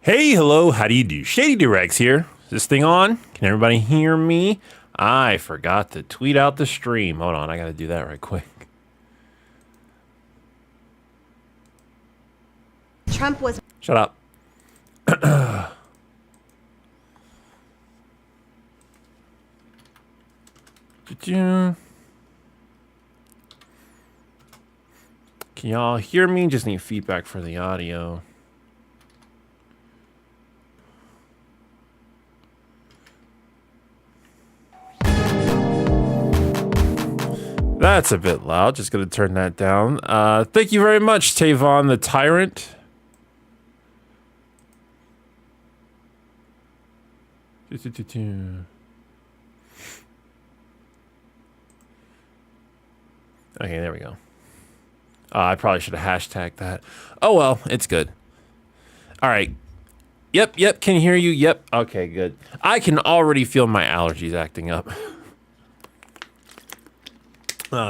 Hey, hello, how do you do? Shady Doorags here. Is this thing on? Can everybody hear me? I forgot to tweet out the stream. Hold on, I gotta do that right quick. Trump was... Shut up. Can y'all hear me? Just need feedback for the audio. That's a bit loud. Just gonna turn that down. Thank you very much, Tavon the Tyrant. Okay, there we go. I probably should have hashtagged that. Oh well, it's good. All right. Yep, can hear you. Yep. Okay, good. I can already feel my allergies acting up.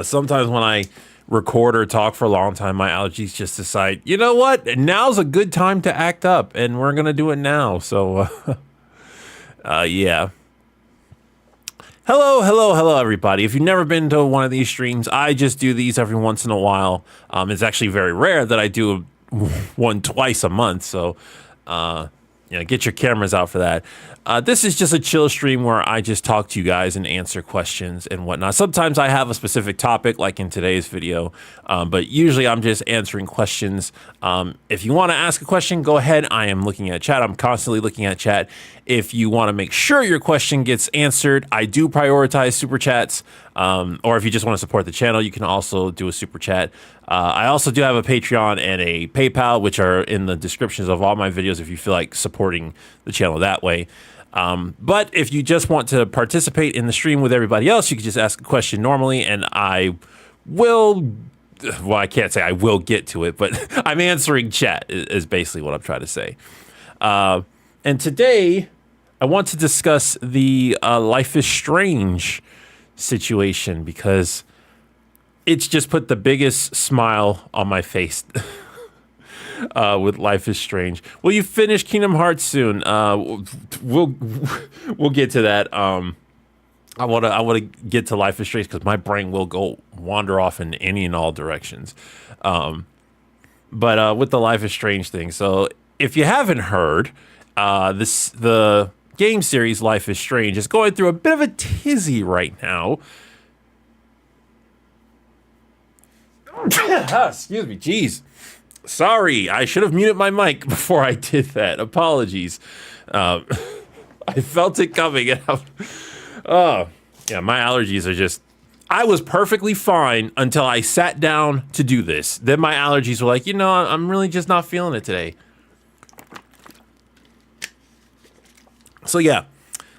Sometimes when I record or talk for a long time, my allergies just decide, you know what? Now's a good time to act up, and we're going to do it now. So, yeah. Hello, everybody. If you've never been to one of these streams, I just do these every once in a while. It's actually very rare that I do one twice a month. So, get your cameras out for that. This is just a chill stream where I just talk to you guys and answer questions and whatnot. Sometimes I have a specific topic, like in today's video, but usually I'm just answering questions. If you want to ask a question, go ahead. I am looking at chat. I'm constantly looking at chat. If you want to make sure your question gets answered, I do prioritize super chats. Or if you just want to support the channel, you can also do a super chat. I also do have a Patreon and a PayPal, which are in the descriptions of all my videos if you feel like supporting the channel that way. But if you just want to participate in the stream with everybody else, you can just ask a question normally, and I will, well, I can't say I will get to it, but I'm answering chat is basically what I'm trying to say. And today, I want to discuss the Life is Strange situation because it's just put the biggest smile on my face. With Life is Strange. Will you finish Kingdom Hearts soon? We'll get to that. I want to get to Life is Strange because my brain will go wander off in any and all directions. But with the Life is Strange thing, so if you haven't heard, the game series Life is Strange is going through a bit of a tizzy right now. Excuse me, jeez. Sorry, I should have muted my mic before I did that. Apologies. I felt it coming. Yeah, my allergies are just... I was perfectly fine until I sat down to do this. Then my allergies were like, I'm really just not feeling it today. So yeah,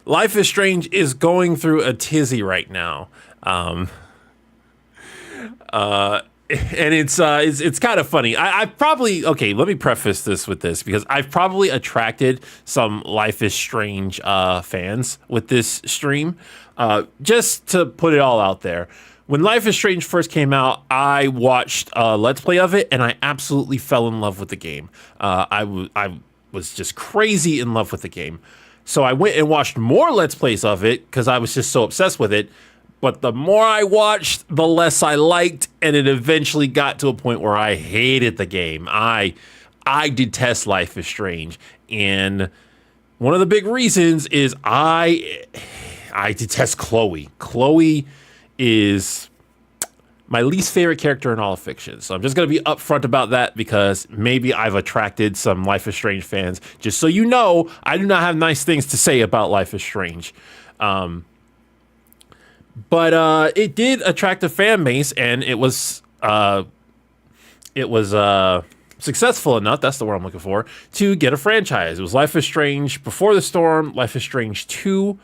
Life is Strange is going through a tizzy right now. And it's kind of funny. I probably, okay, let me preface this with this because I've probably attracted some Life is Strange fans with this stream. Just to put it all out there. When Life is Strange first came out, I watched a Let's Play of it and I absolutely fell in love with the game. I was just crazy in love with the game. So I went and watched more Let's Plays of it because I was just so obsessed with it. But the more I watched, the less I liked, and it eventually got to a point where I hated the game. I detest Life is Strange, and one of the big reasons is I detest Chloe. Chloe is my least favorite character in all of fiction. So I'm just going to be upfront about that because maybe I've attracted some Life is Strange fans. Just so you know, I do not have nice things to say about Life is Strange. But it did attract a fan base, and it was successful enough, that's the word I'm looking for, to get a franchise. It was Life is Strange Before the Storm, Life is Strange 2.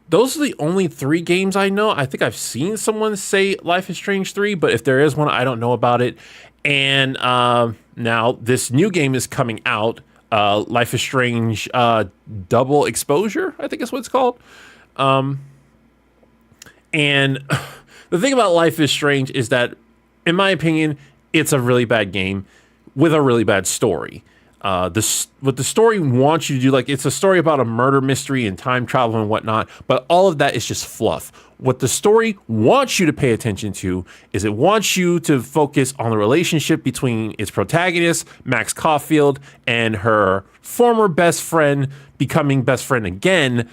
Those are the only 3 games I know. I think I've seen someone say Life is Strange 3, but if there is one, I don't know about it. And now this new game is coming out, Life is Strange Double Exposure, I think is what it's called. And the thing about Life is Strange is that, in my opinion, it's a really bad game with a really bad story. What the story wants you to do, like it's a story about a murder mystery and time travel and whatnot, but all of that is just fluff. What the story wants you to pay attention to is it wants you to focus on the relationship between its protagonist, Max Caulfield, and her former best friend, becoming best friend again,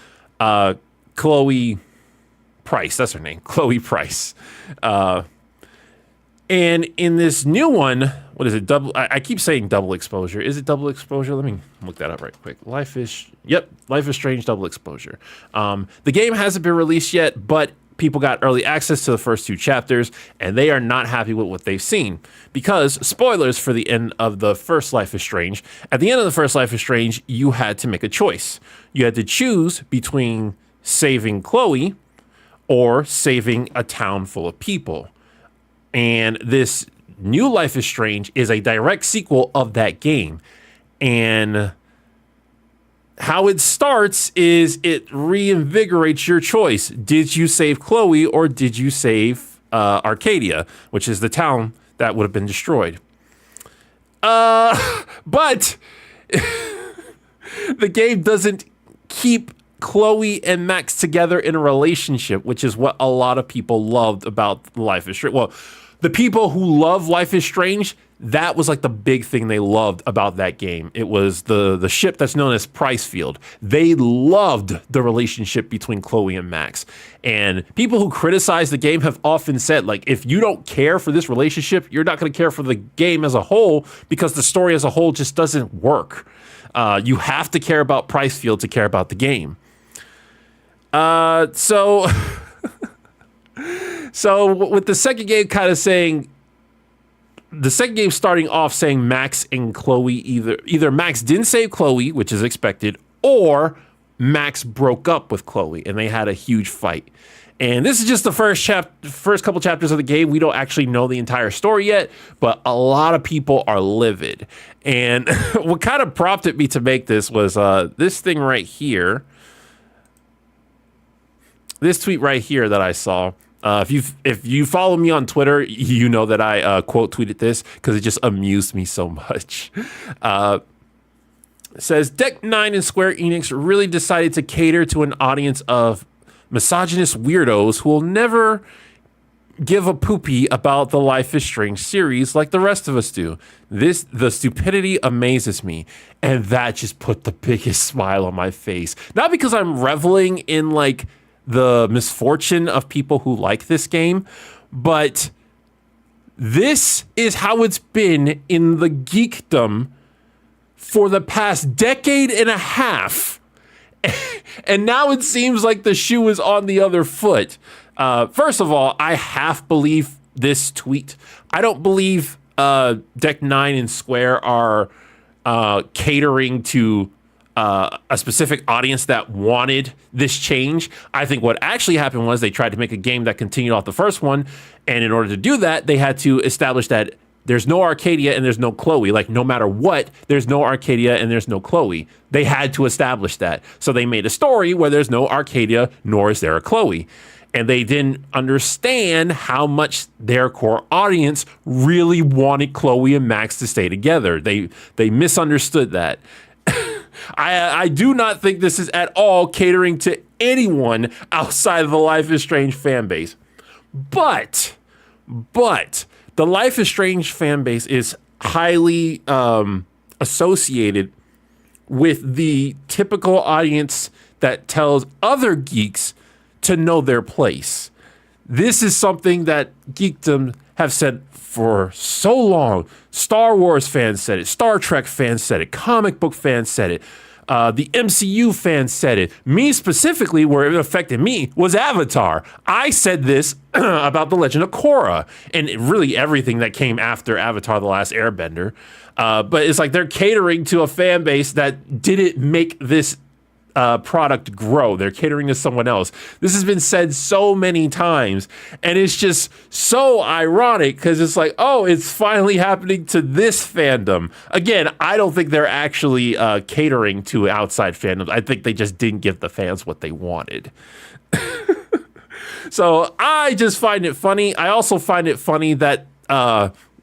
Chloe Price. That's her name, Chloe Price. And in this new one, what is it? I keep saying double exposure. Is it double exposure? Let me look that up right quick. Life is Strange double exposure. The game hasn't been released yet, but people got early access to the first 2 chapters, and they are not happy with what they've seen. Because, spoilers for the end of the first Life is Strange, at the end of the first Life is Strange, you had to make a choice. You had to choose between saving Chloe or saving a town full of people. And this new Life is Strange is a direct sequel of that game. And how it starts is it reinvigorates your choice. Did you save Chloe or did you save Arcadia, which is the town that would have been destroyed? But the game doesn't keep Chloe and Max together in a relationship, which is what a lot of people loved about Life is Strange. Well, the people who love Life is Strange, that was like the big thing they loved about that game. It was the ship that's known as Pricefield. They loved the relationship between Chloe and Max. And people who criticize the game have often said, like, if you don't care for this relationship, you're not going to care for the game as a whole because the story as a whole just doesn't work. You have to care about Pricefield to care about the game. So with the second game kind of saying, the second game starting off saying Max and Chloe, either Max didn't save Chloe, which is expected, or Max broke up with Chloe and they had a huge fight. And this is just the first couple chapters of the game. We don't actually know the entire story yet, but a lot of people are livid. And what kind of prompted me to make this was this thing right here. This tweet right here that I saw. If you follow me on Twitter, you know that I quote tweeted this because it just amused me so much. It says, Deck 9 and Square Enix really decided to cater to an audience of misogynist weirdos who will never give a poopy about the Life is Strange series like the rest of us do. The stupidity amazes me, and that just put the biggest smile on my face. Not because I'm reveling in like the misfortune of people who like this game, but this is how it's been in the geekdom for the past decade and a half. And now it seems like the shoe is on the other foot. First of all, I half believe this tweet. I don't believe Deck 9 and Square are catering to a specific audience that wanted this change. I think what actually happened was they tried to make a game that continued off the first one, and in order to do that, they had to establish that there's no Arcadia and there's no Chloe. Like, no matter what, there's no Arcadia and there's no Chloe. They had to establish that. So they made a story where there's no Arcadia, nor is there a Chloe. And they didn't understand how much their core audience really wanted Chloe and Max to stay together. They misunderstood that. I do not think this is at all catering to anyone outside of the Life is Strange fan base. But the Life is Strange fan base is highly associated with the typical audience that tells other geeks to know their place. This is something that geekdom have said for so long. Star Wars fans said it. Star Trek fans said it. Comic book fans said it. The MCU fans said it. Me specifically, where it affected me, was Avatar. I said this about The Legend of Korra and really everything that came after Avatar: The Last Airbender. But it's like they're catering to a fan base that didn't make this product grow. They're catering to someone else. This has been said so many times, and it's just so ironic because it's like, oh, it's finally happening to this fandom. Again, I don't think they're actually catering to outside fandoms. I think they just didn't give the fans what they wanted. So I just find it funny. I also find it funny that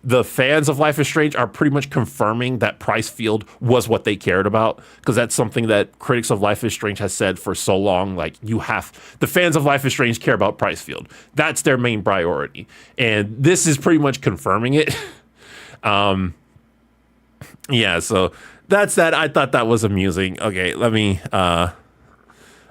the fans of Life is Strange are pretty much confirming that Pricefield was what they cared about, because that's something that critics of Life is Strange has said for so long. Like, the fans of Life is Strange care about Pricefield. That's their main priority. And this is pretty much confirming it. Yeah, so that's that. I thought that was amusing. Okay, let me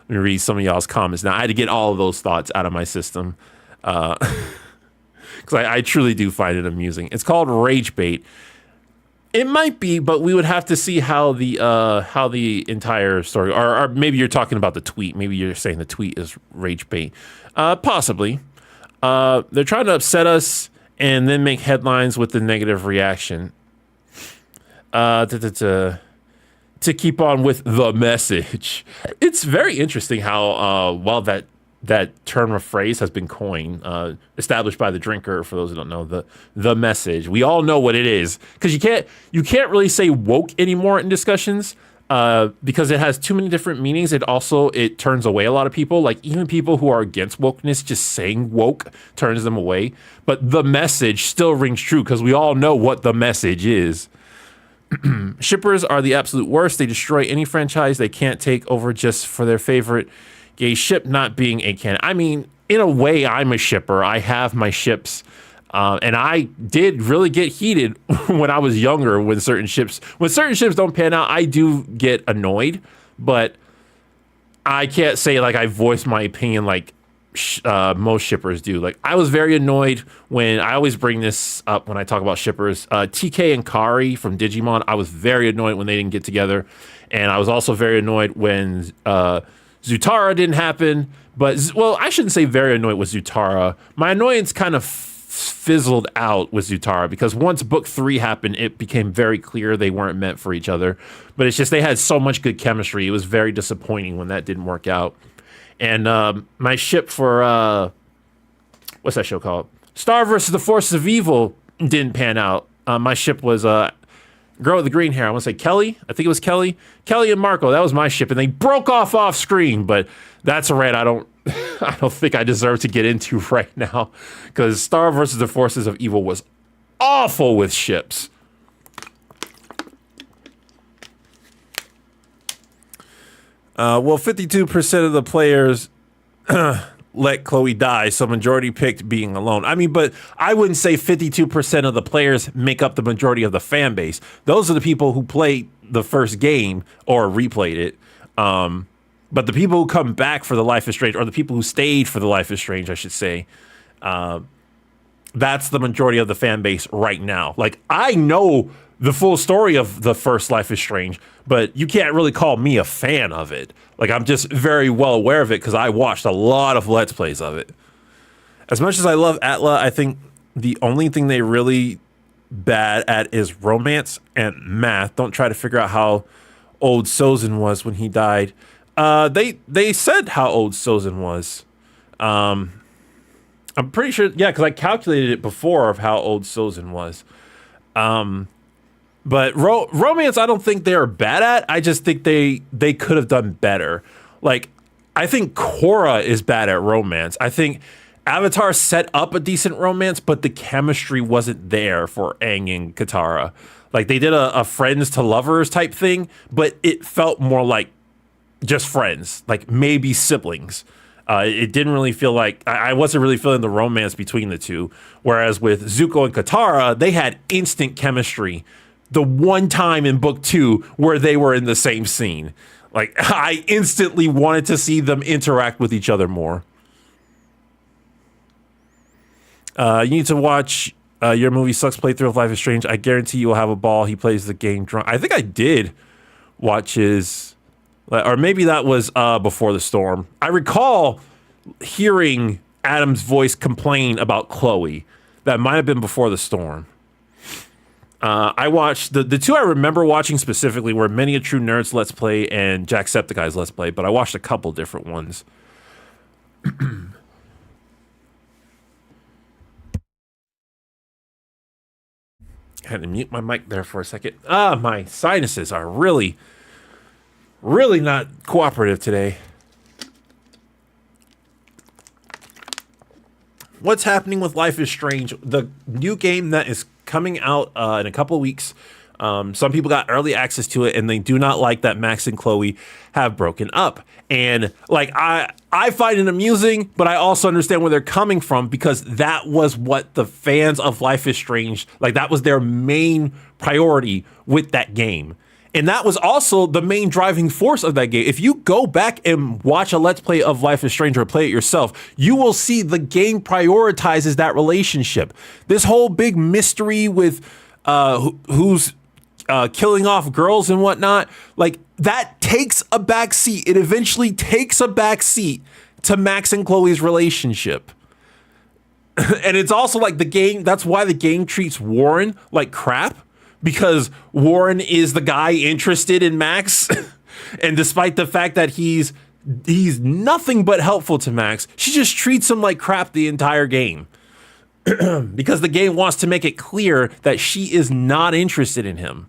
read some of y'all's comments now. I had to get all of those thoughts out of my system. Because I truly do find it amusing. It's called Rage Bait. It might be, but we would have to see how the entire story, or maybe you're talking about the tweet. Maybe you're saying the tweet is Rage Bait. Possibly. They're trying to upset us and then make headlines with the negative reaction. To keep on with the message. It's very interesting how well that term of phrase has been coined, established by the drinker. For those who don't know, the message. We all know what it is, because you can't really say woke anymore in discussions, because it has too many different meanings. It turns away a lot of people. Like, even people who are against wokeness, just saying woke turns them away. But the message still rings true, because we all know what the message is. Shippers are the absolute worst. They destroy any franchise they can't take over just for their favorite gay ship not being a canon. I mean, in a way, I'm a shipper. I have my ships, and I did really get heated when I was younger. When certain ships don't pan out, I do get annoyed. But I can't say like I voiced my opinion like most shippers do. Like, I was very annoyed when, I always bring this up when I talk about shippers, TK and Kari from Digimon. I was very annoyed when they didn't get together, and I was also very annoyed when Zutara didn't happen. But, well, I shouldn't say very annoyed with Zutara. My annoyance kind of fizzled out with Zutara, because once book 3 happened, it became very clear they weren't meant for each other. But it's just, they had so much good chemistry. It was very disappointing when that didn't work out. And my ship for, what's that show called? Star versus the Forces of Evil didn't pan out. My ship was girl with the green hair. I want to say Kelly. I think it was Kelly. Kelly and Marco. That was my ship. And they broke off screen. But that's a rant I don't think I deserve to get into right now. Because Star versus the Forces of Evil was awful with ships. Well, 52% of the players let Chloe die, so majority picked being alone. I mean, but I wouldn't say 52% of the players make up the majority of the fan base. Those are the people who played the first game or replayed it. But the people who come back for the Life is Strange, or the people who stayed for the Life is Strange, I should say, that's the majority of the fan base right now. Like, I know the full story of the first Life is Strange, but you can't really call me a fan of it. Like, I'm just very well aware of it because I watched a lot of Let's Plays of it. As much as I love Atla, I think the only thing they really bad at is romance and math. Don't try to figure out how old Sozin was when he died. They said how old Sozin was. I'm pretty sure, yeah, because I calculated it before of how old Sozin was. But romance, I don't think they're bad at. I just think they could have done better. Like, I think Korra is bad at romance. I think Avatar set up a decent romance, but the chemistry wasn't there for Aang and Katara. Like, they did a friends to lovers type thing, but it felt more like just friends, like maybe siblings. It didn't really feel like, I wasn't really feeling the romance between the two. Whereas with Zuko and Katara, they had instant chemistry. The one time in book 2 where they were in the same scene. Like, I instantly wanted to see them interact with each other more. You need to watch Your Movie Sucks playthrough of Life is Strange. I guarantee you will have a ball. He plays the game drunk. I think I did watch his, or maybe that was Before the Storm. I recall hearing Adam's voice complain about Chloe. That might have been Before the Storm. I watched, the two I remember watching specifically were Many a True Nerd's Let's Play and Jacksepticeye's Let's Play, but I watched a couple different ones. Had to mute my mic there for a second. My sinuses are really not cooperative today. What's happening with Life is Strange? The new game that is coming out in a couple of weeks. Some people got early access to it, and they do not like that Max and Chloe have broken up. And like I find it amusing, but I also understand where they're coming from, because that was what the fans of Life is Strange, like that was their main priority with that game. And that was also the main driving force of that game. If you go back and watch a Let's Play of Life is Strange or play it yourself, you will see the game prioritizes that relationship. This whole big mystery with who's killing off girls and whatnot, like that takes a back seat. It eventually takes a back seat to Max and Chloe's relationship. And it's also like the game, that's why the game treats Warren like crap, because Warren is the guy interested in Max. And despite the fact that he's nothing but helpful to Max, she just treats him like crap the entire game. Because the game wants to make it clear that she is not interested in him.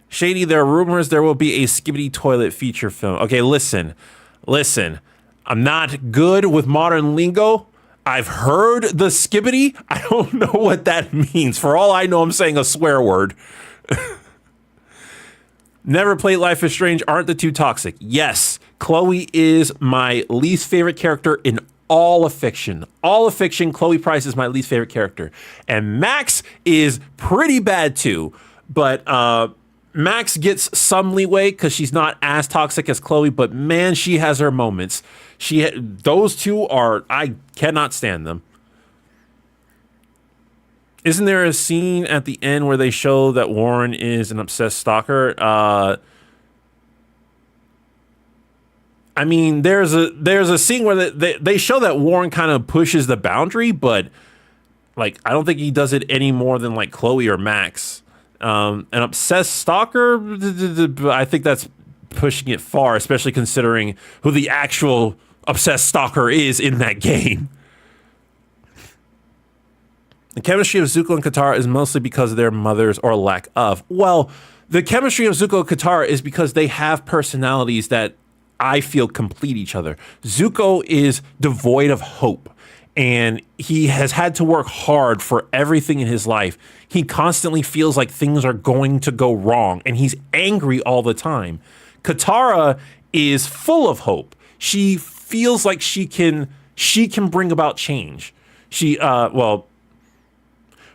Shady, there are rumors there will be a Skibbity Toilet feature film. Okay, listen. I'm not good with modern lingo. I've heard the Skibbity. I don't know what that means. For all I know, I'm saying a swear word. Never played Life is Strange. Aren't the two toxic? Yes. Chloe is my least favorite character in all of fiction. All of fiction, Chloe Price is my least favorite character. And Max is pretty bad too. But Max gets some leeway because she's not as toxic as Chloe, but man, she has her moments. Those two are, I cannot stand them. Isn't there a scene at the end where they show that Warren is an obsessed stalker? I mean, there's a scene where they show that Warren kind of pushes the boundary, but like I don't think he does it any more than like Chloe or Max. An obsessed stalker, I think that's pushing it far, especially considering who the actual obsessed stalker is in that game. The chemistry of Zuko and Katara is mostly because of their mothers or lack of. Well, the chemistry of Zuko and Katara is because they have personalities that I feel complete each other. Zuko is devoid of hope, and he has had to work hard for everything in his life. He constantly feels like things are going to go wrong, and he's angry all the time. Katara is full of hope. She feels like she can bring about change.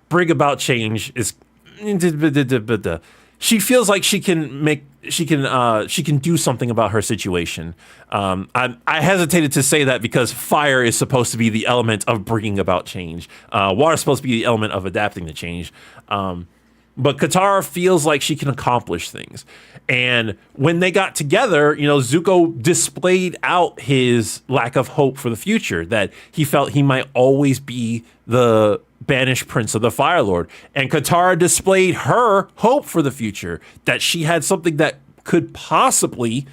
Bring about change is she feels like she can do something about her situation. I hesitated to say that because fire is supposed to be the element of bringing about change. Water is supposed to be the element of adapting to change. But Katara feels like she can accomplish things. And when they got together, Zuko displayed out his lack of hope for the future, that he felt he might always be the banished prince of the Fire Lord. And Katara displayed her hope for the future, that she had something that could possibly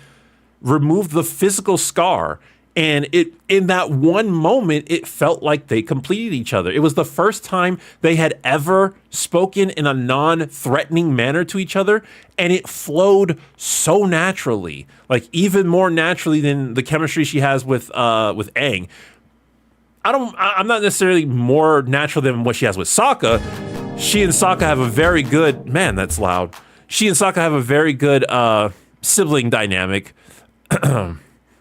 remove the physical scar. And in that one moment, it felt like they completed each other. It was the first time they had ever spoken in a non-threatening manner to each other, and it flowed so naturally, like even more naturally than the chemistry she has with Aang. I'm not necessarily more natural than what she has with Sokka. She and Sokka have a very good, man, that's loud. She and Sokka have a very good sibling dynamic.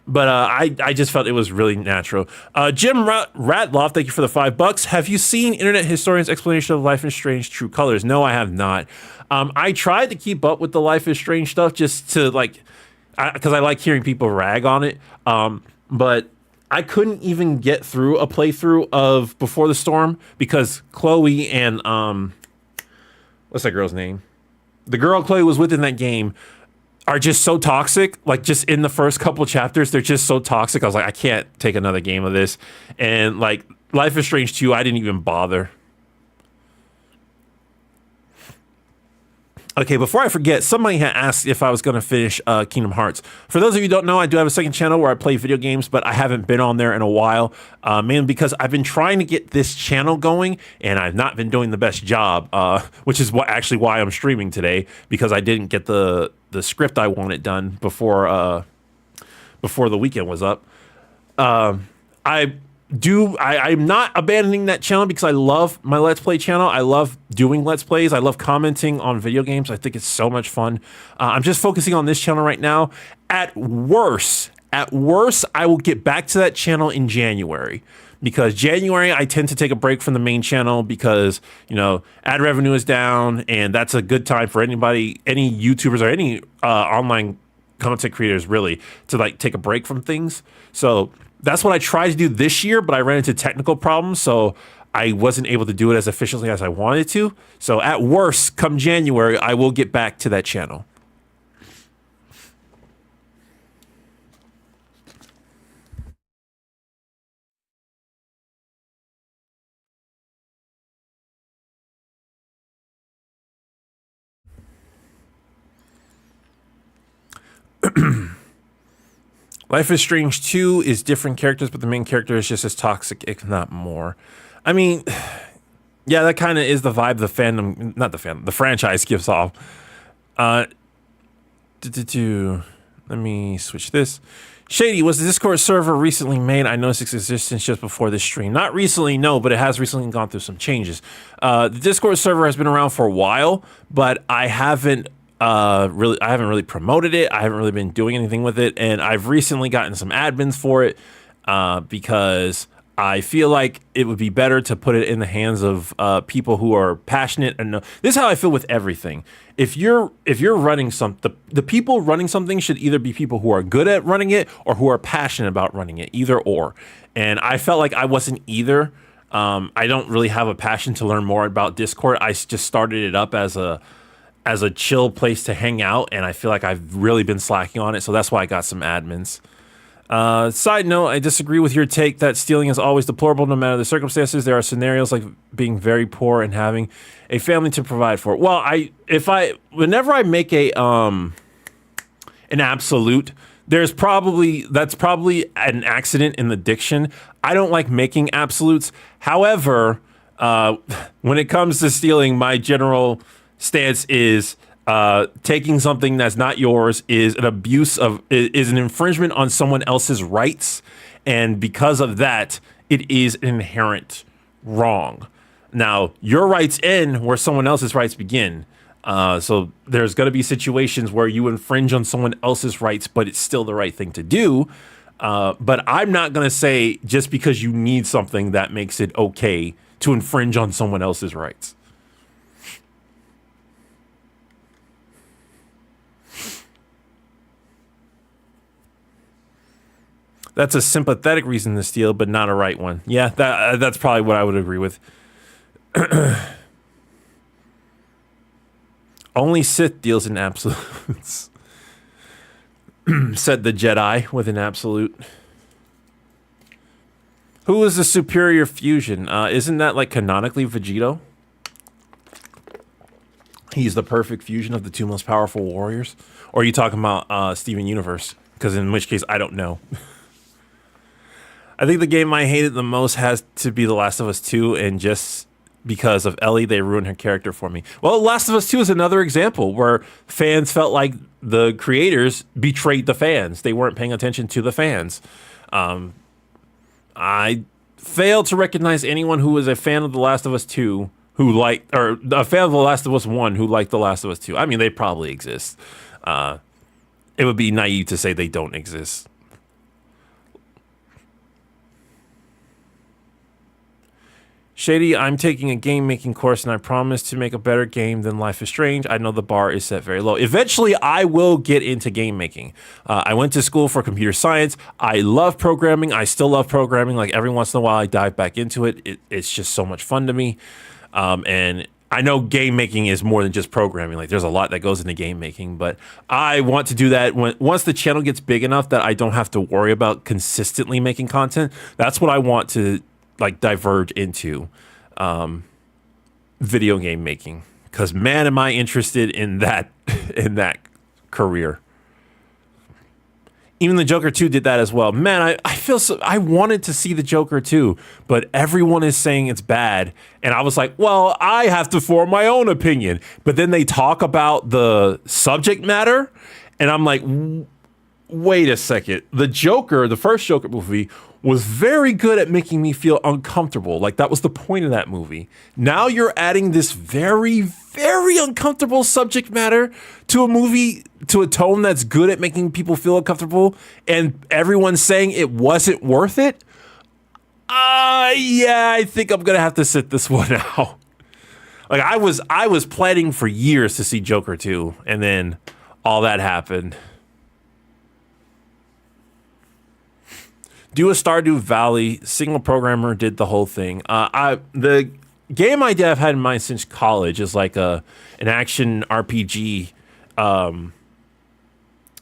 But I just felt it was really natural. Jim Ratloff, thank you for the $5. Have you seen Internet Historian's explanation of Life is Strange True Colors? No, I have not. I tried to keep up with the Life is Strange stuff just to because I like hearing people rag on it. But I couldn't even get through a playthrough of Before the Storm because Chloe and what's that girl's name? The girl Chloe was with in that game are just so toxic. Like just in the first couple chapters, they're just so toxic. I was like, I can't take another game of this. And like Life is Strange 2, I didn't even bother. Okay, before I forget, somebody had asked if I was going to finish Kingdom Hearts. For those of you who don't know, I do have a second channel where I play video games, but I haven't been on there in a while, mainly because I've been trying to get this channel going, and I've not been doing the best job, which is actually why I'm streaming today, because I didn't get the script I wanted done before the weekend was up. I I'm not abandoning that channel because I love my Let's Play channel. I love doing Let's Plays. I love commenting on video games. I think it's so much fun. I'm just focusing on this channel right now. At worst, I will get back to that channel in January, because January I tend to take a break from the main channel because, ad revenue is down, and that's a good time for anybody, any YouTubers or any online content creators really, to like take a break from things. So that's what I tried to do this year, but I ran into technical problems, so I wasn't able to do it as efficiently as I wanted to. So at worst, come January, I will get back to that channel. Life is Strange 2 is different characters, but the main character is just as toxic, if not more. I mean, yeah, that kind of is the vibe the fandom, not the fandom, the franchise gives off. Let me switch this. Shady, was the Discord server recently made? I noticed its existence just before this stream. Not recently, no, but it has recently gone through some changes. The Discord server has been around for a while, but I haven't really promoted it. I haven't really been doing anything with it, and I've recently gotten some admins for it because I feel like it would be better to put it in the hands of people who are passionate. And this is how I feel with everything. If you're running the people running something should either be people who are good at running it or who are passionate about running it, either or. And I felt like I wasn't either. I don't really have a passion to learn more about Discord. I just started it up as a chill place to hang out, and I feel like I've really been slacking on it, so that's why I got some admins. Side note, I disagree with your take that stealing is always deplorable no matter the circumstances. There are scenarios like being very poor and having a family to provide for. Well, whenever I make an absolute, that's probably an accident in the diction. I don't like making absolutes. However, when it comes to stealing, my general stance is taking something that's not yours is an infringement on someone else's rights, and because of that, it is inherent wrong. Now, your rights end where someone else's rights begin. So there's going to be situations where you infringe on someone else's rights, but it's still the right thing to do. But I'm not going to say just because you need something that makes it okay to infringe on someone else's rights. That's a sympathetic reason to steal, but not a right one. Yeah, that's probably what I would agree with. Only Sith deals in absolutes, said the Jedi with an absolute. Who is the superior fusion? Isn't that like canonically Vegito? He's the perfect fusion of the two most powerful warriors? Or are you talking about Steven Universe? Because in which case, I don't know. I think the game I hated the most has to be The Last of Us 2, and just because of Ellie, they ruined her character for me. Well, Last of Us 2 is another example where fans felt like the creators betrayed the fans. They weren't paying attention to the fans. I fail to recognize anyone who was a fan of The Last of Us 2 or a fan of The Last of Us 1 who liked The Last of Us 2. I mean, they probably exist. It would be naive to say they don't exist. Shady, I'm taking a game making course and I promise to make a better game than Life is Strange. I know the bar is set very low. Eventually, I will get into game making. I went to school for computer science. I love programming. I still love programming. Like every once in a while, I dive back into it. It's just so much fun to me. And I know game making is more than just programming. Like there's a lot that goes into game making, but I want to do that once the channel gets big enough that I don't have to worry about consistently making content. That's what I want to like diverge into video game making, because man am I interested in that career. Even the Joker 2 did that as well. Man, I feel so I wanted to see the Joker 2, but everyone is saying it's bad, and I was like, well, I have to form my own opinion. But then they talk about the subject matter, and I'm like, wait a second. The Joker, the first Joker movie, was very good at making me feel uncomfortable. Like that was the point of that movie. Now you're adding this very, very uncomfortable subject matter to a movie, to a tone that's good at making people feel uncomfortable, and everyone's saying it wasn't worth it. Yeah, I think I'm gonna have to sit this one out. Like I was planning for years to see Joker 2, and then all that happened. Do a Stardew Valley. Single programmer did the whole thing. The game idea I've had in mind since college is like an action RPG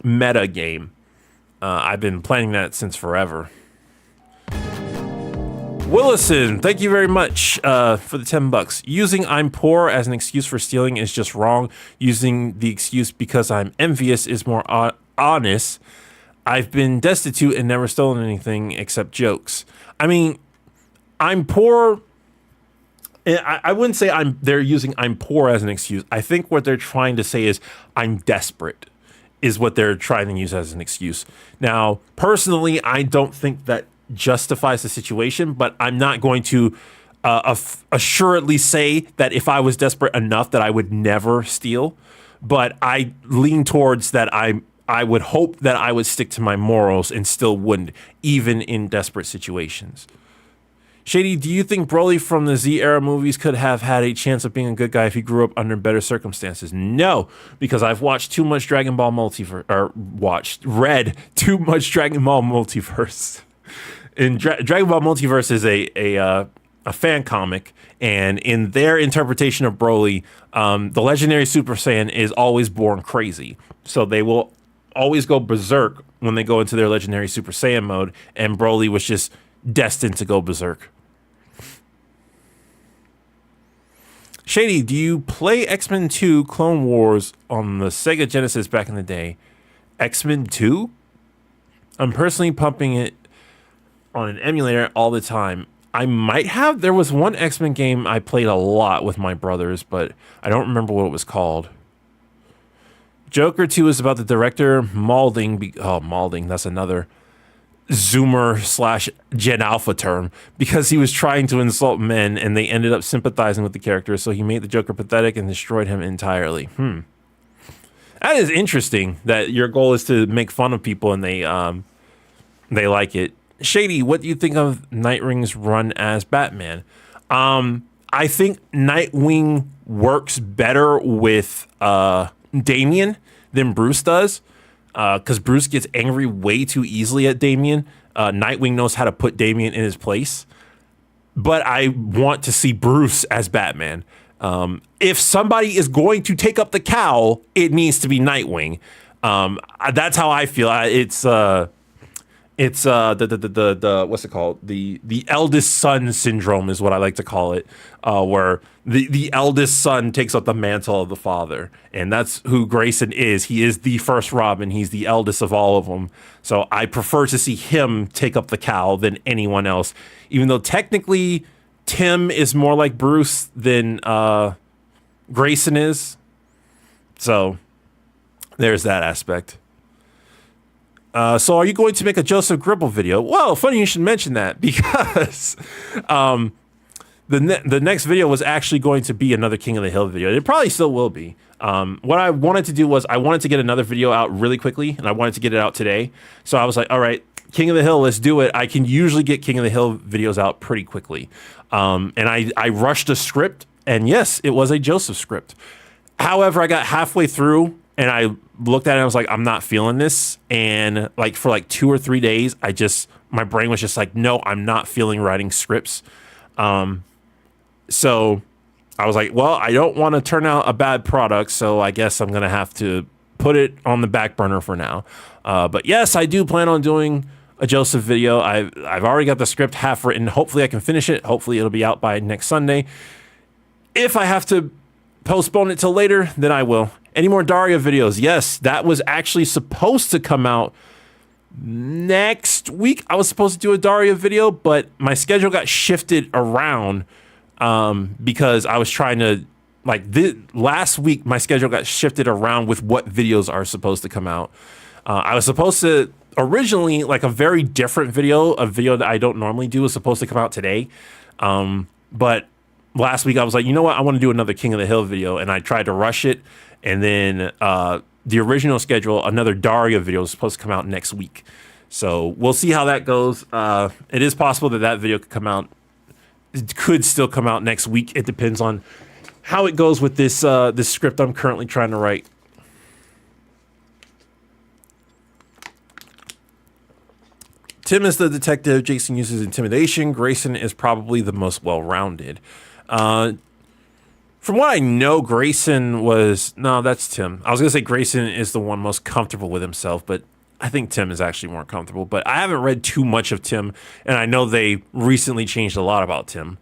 meta game. I've been playing that since forever. Willison, thank you very much for the $10. Using "I'm poor" as an excuse for stealing is just wrong. Using the excuse "because I'm envious" is more honest. I've been destitute and never stolen anything except jokes. I mean, I'm poor. I wouldn't say they're using "I'm poor" as an excuse. I think what they're trying to say is I'm desperate is what they're trying to use as an excuse. Now, personally, I don't think that justifies the situation, but I'm not going to assuredly say that if I was desperate enough that I would never steal. But I lean towards that I would hope that I would stick to my morals and still wouldn't, even in desperate situations. Shady, do you think Broly from the Z era movies could have had a chance of being a good guy if he grew up under better circumstances? No, because I've watched too much Dragon Ball Multiverse, or read too much Dragon Ball Multiverse. And Dragon Ball Multiverse is a fan comic, and in their interpretation of Broly, the legendary Super Saiyan is always born crazy. So they will always go berserk when they go into their legendary Super Saiyan mode, and Broly was just destined to go berserk. Shady, do you play X-Men 2 Clone Wars on the Sega Genesis back in the day? X-Men 2? I'm personally pumping it on an emulator all the time. I might have. There was one X-Men game I played a lot with my brothers, but I don't remember what it was called. Joker 2 is about the director Malding. Malding, that's another Zoomer / Gen Alpha term, because he was trying to insult men and they ended up sympathizing with the character, so he made the Joker pathetic and destroyed him entirely. That is interesting that your goal is to make fun of people and they like it. Shady, what do you think of Nightwing's run as Batman? I think Nightwing works better with Damian than Bruce does, because Bruce gets angry way too easily at Damian. Nightwing knows how to put Damian in his place. But I want to see Bruce as Batman. If somebody is going to take up the cowl, it needs to be Nightwing. That's how I feel. It's the what's it called? The eldest son syndrome is what I like to call it, where the eldest son takes up the mantle of the father, and that's who Grayson is. He is the first Robin. He's the eldest of all of them. So I prefer to see him take up the cowl than anyone else, even though technically Tim is more like Bruce than Grayson is. So there's that aspect. So are you going to make a Joseph Gribble video? Well, funny you should mention that, because the next video was actually going to be another King of the Hill video. It probably still will be. What I wanted to do was I wanted to get another video out really quickly, and I wanted to get it out today. So I was like, all right, King of the Hill, let's do it. I can usually get King of the Hill videos out pretty quickly. And I rushed a script, and yes, it was a Joseph script. However, I got halfway through, and I looked at it and I was like, I'm not feeling this. And like for like 2 or 3 days, my brain was just like, no, I'm not feeling writing scripts. So I was like, well, I don't want to turn out a bad product, so I guess I'm going to have to put it on the back burner for now. But yes, I do plan on doing a Joseph video. I've already got the script half written. Hopefully I can finish it. Hopefully it'll be out by next Sunday. If I have to postpone it till later, then I will. Any more Daria videos? Yes, that was actually supposed to come out next week. I was supposed to do a Daria video, but my schedule got shifted around because I was trying to, last week, my schedule got shifted around with what videos are supposed to come out. I was supposed to originally, like a very different video, a video that I don't normally do, was supposed to come out today. But last week I was like, you know what? I want to do another King of the Hill video. And I tried to rush it. And then the original schedule, another Daria video, is supposed to come out next week. So we'll see how that goes. It is possible that that video could come out. It could still come out next week. It depends on how it goes with this this script I'm currently trying to write. Tim is the detective. Jason uses intimidation. Grayson is probably the most well-rounded. From what I know, Grayson was... No, that's Tim. I was going to say Grayson is the one most comfortable with himself, but I think Tim is actually more comfortable. But I haven't read too much of Tim, and I know they recently changed a lot about Tim.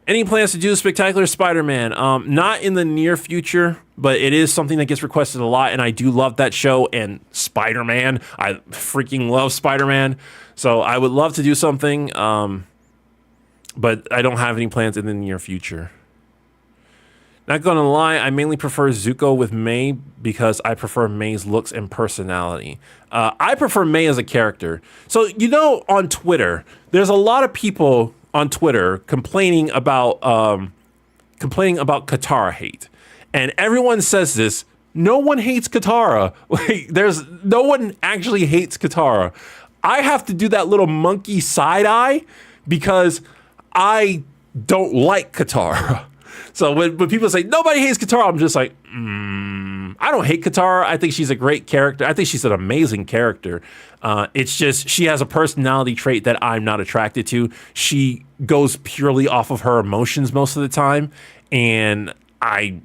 Any plans to do Spectacular Spider-Man? Not in the near future, but it is something that gets requested a lot, and I do love that show and Spider-Man. I freaking love Spider-Man, so I would love to do something, but I don't have any plans in the near future. Not gonna lie, I mainly prefer Zuko with May because I prefer May's looks and personality. I prefer May as a character. So, you know, on Twitter, there's a lot of people on Twitter complaining about Katara hate, and everyone says this. No one hates Katara. Like, there's no one actually hates Katara. I have to do that little monkey side eye because I don't like Katara. So when people say nobody hates Katara, I'm just like, I don't hate Katara. I think she's a great character. I think she's an amazing character. It's just she has a personality trait that I'm not attracted to. She goes purely off of her emotions most of the time, and I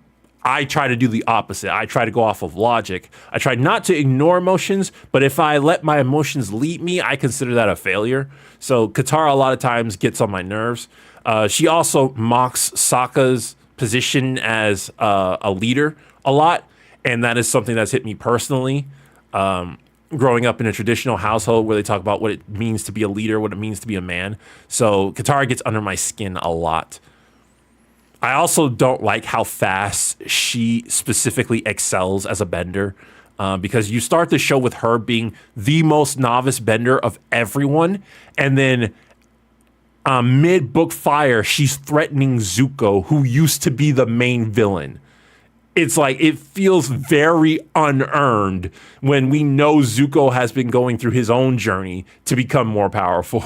try to do the opposite. I try to go off of logic. I try not to ignore emotions, but if I let my emotions lead me, I consider that a failure. So Katara a lot of times gets on my nerves. She also mocks Sokka's position as a leader a lot, and that is something that's hit me personally. Growing up in a traditional household where they talk about what it means to be a leader, what it means to be a man. So Katara gets under my skin a lot. I also don't like how fast she specifically excels as a bender, because you start the show with her being the most novice bender of everyone, and then mid-book fire, she's threatening Zuko, who used to be the main villain. It's like, it feels very unearned when we know Zuko has been going through his own journey to become more powerful.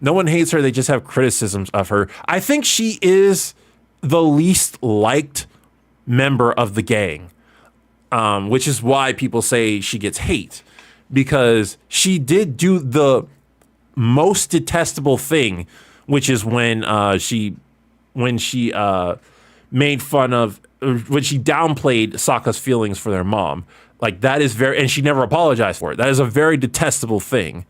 No one hates her, they just have criticisms of her. I think she is the least liked member of the gang, which is why people say she gets hate, because she did do the most detestable thing, which is when she made fun of, when she downplayed Sokka's feelings for their mom. Like, that is very, and she never apologized for it. That is a very detestable thing.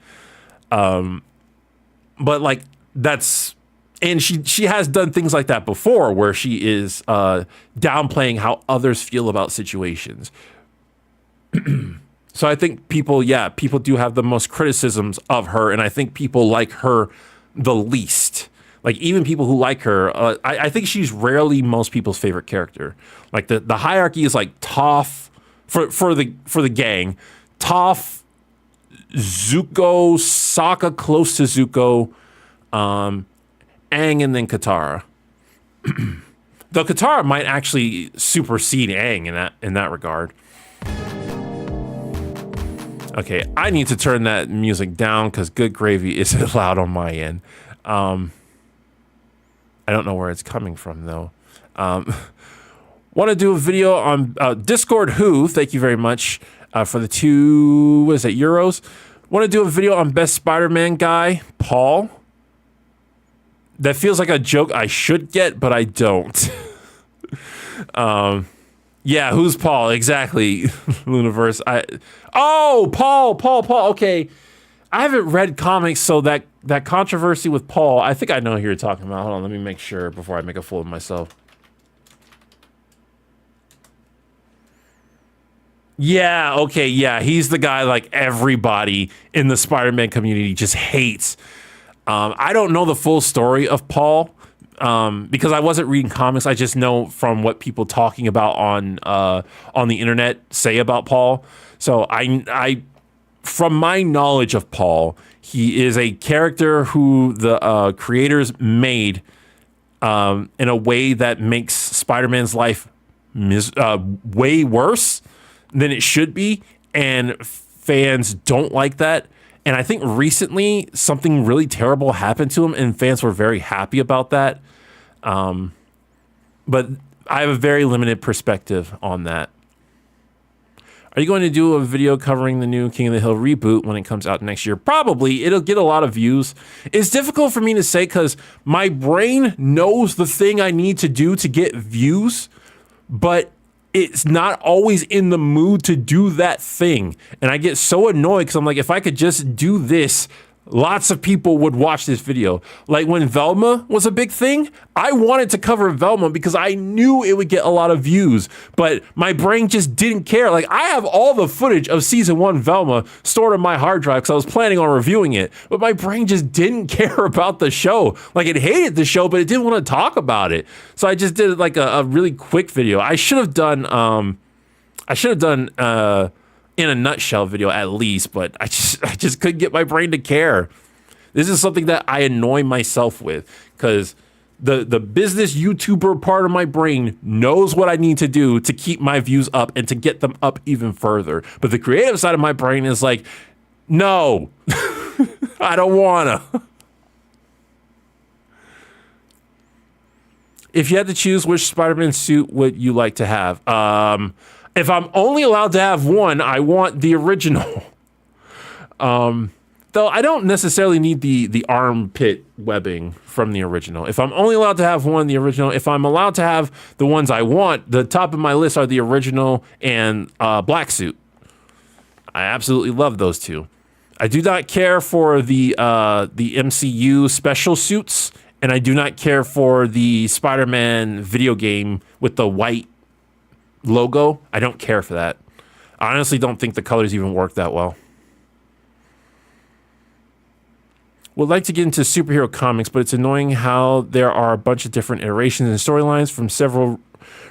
But like, that's, and she has done things like that before, where she is downplaying how others feel about situations. So I think people do have the most criticisms of her, and I think people like her the least. Like, even people who like her, I think she's rarely most people's favorite character. Like, the hierarchy is like Toph for the gang, Toph, Zuko, Sokka close to Zuko, Aang, and then Katara. Though Katara might actually supersede Aang in that regard. Okay, I need to turn that music down because good gravy is loud on my end. I don't know where it's coming from, though. Want to do a video on Discord Who, thank you very much for the €2 Want to do a video on best Spider-Man guy, Paul. That feels like a joke I should get, but I don't. Yeah, who's Paul? Exactly, Luniverse. Paul. Okay, I haven't read comics, so that controversy with Paul, I think I know who you're talking about. Hold on, let me make sure before I make a fool of myself. Yeah, okay, yeah, he's the guy like everybody in the Spider-Man community just hates. I don't know the full story of Paul. because I wasn't reading comics. I just know from what people talking about on the internet say about Paul. So I from my knowledge of Paul, he is a character who the creators made in a way that makes Spider-Man's life way worse than it should be, and fans don't like that. And I think recently something really terrible happened to him, and fans were very happy about that. But I have a very limited perspective on that. Are you going to do a video covering the new King of the Hill reboot when it comes out next year? Probably. It'll get a lot of views. It's difficult for me to say because my brain knows the thing I need to do to get views, but it's not always in the mood to do that thing. And I get so annoyed because I'm like, if I could just do this, lots of people would watch this video. Like when Velma was a big thing, I wanted to cover Velma because I knew it would get a lot of views, but my brain just didn't care. Like I have all the footage of season 1 Velma stored on my hard drive because I was planning on reviewing it, but my brain just didn't care about the show. Like it hated the show, but it didn't want to talk about it. So I just did like a really quick video. I should have done in a nutshell video at least, but I just couldn't get my brain to care. This is something that I annoy myself with because the business YouTuber part of my brain knows what I need to do to keep my views up and to get them up even further. But the creative side of my brain is like, no, I don't wanna. If you had to choose, which Spider-Man suit would you like to have? If I'm only allowed to have one, I want the original. Though I don't necessarily need the armpit webbing from the original. If I'm only allowed to have one, the original. If I'm allowed to have the ones I want, the top of my list are the original and black suit. I absolutely love those two. I do not care for the MCU special suits, and I do not care for the Spider-Man video game with the white logo. I don't care for that. I honestly don't think the colors even work that well. Would like to get into superhero comics, but it's annoying how there are a bunch of different iterations and storylines from several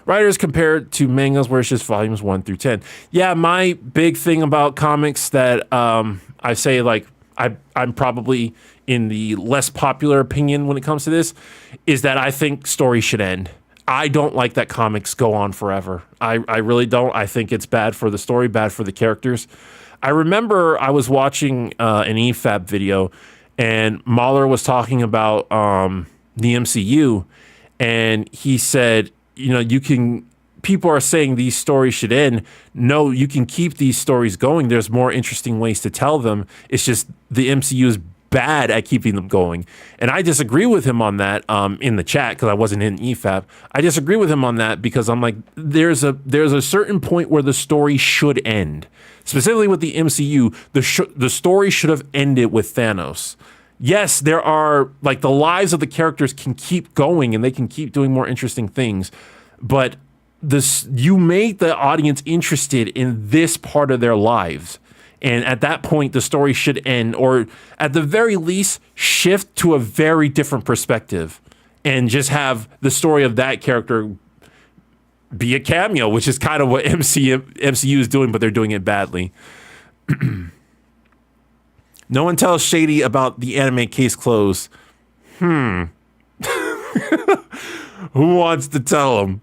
writers compared to mangas where it's just volumes 1 through 10. Yeah, my big thing about comics that I say, like, I'm probably in the less popular opinion when it comes to this, is that I think stories should end. I don't like that comics go on forever. I really don't. I think it's bad for the story, bad for the characters. I remember I was watching an EFAB video, and Mahler was talking about the MCU, and he said, people are saying these stories should end. No, you can keep these stories going. There's more interesting ways to tell them. It's just the MCU is bad at keeping them going. And I disagree with him on that in the chat because I wasn't in EFAB. I disagree with him on that because I'm like, there's a certain point where the story should end. Specifically with the MCU, the story should have ended with Thanos. Yes, there are, like, the lives of the characters can keep going and they can keep doing more interesting things, but you made the audience interested in this part of their lives. And at that point, the story should end, or at the very least, shift to a very different perspective and just have the story of that character be a cameo, which is kind of what MCU is doing, but they're doing it badly. No one tells Shady about the anime case closed. Who wants to tell him?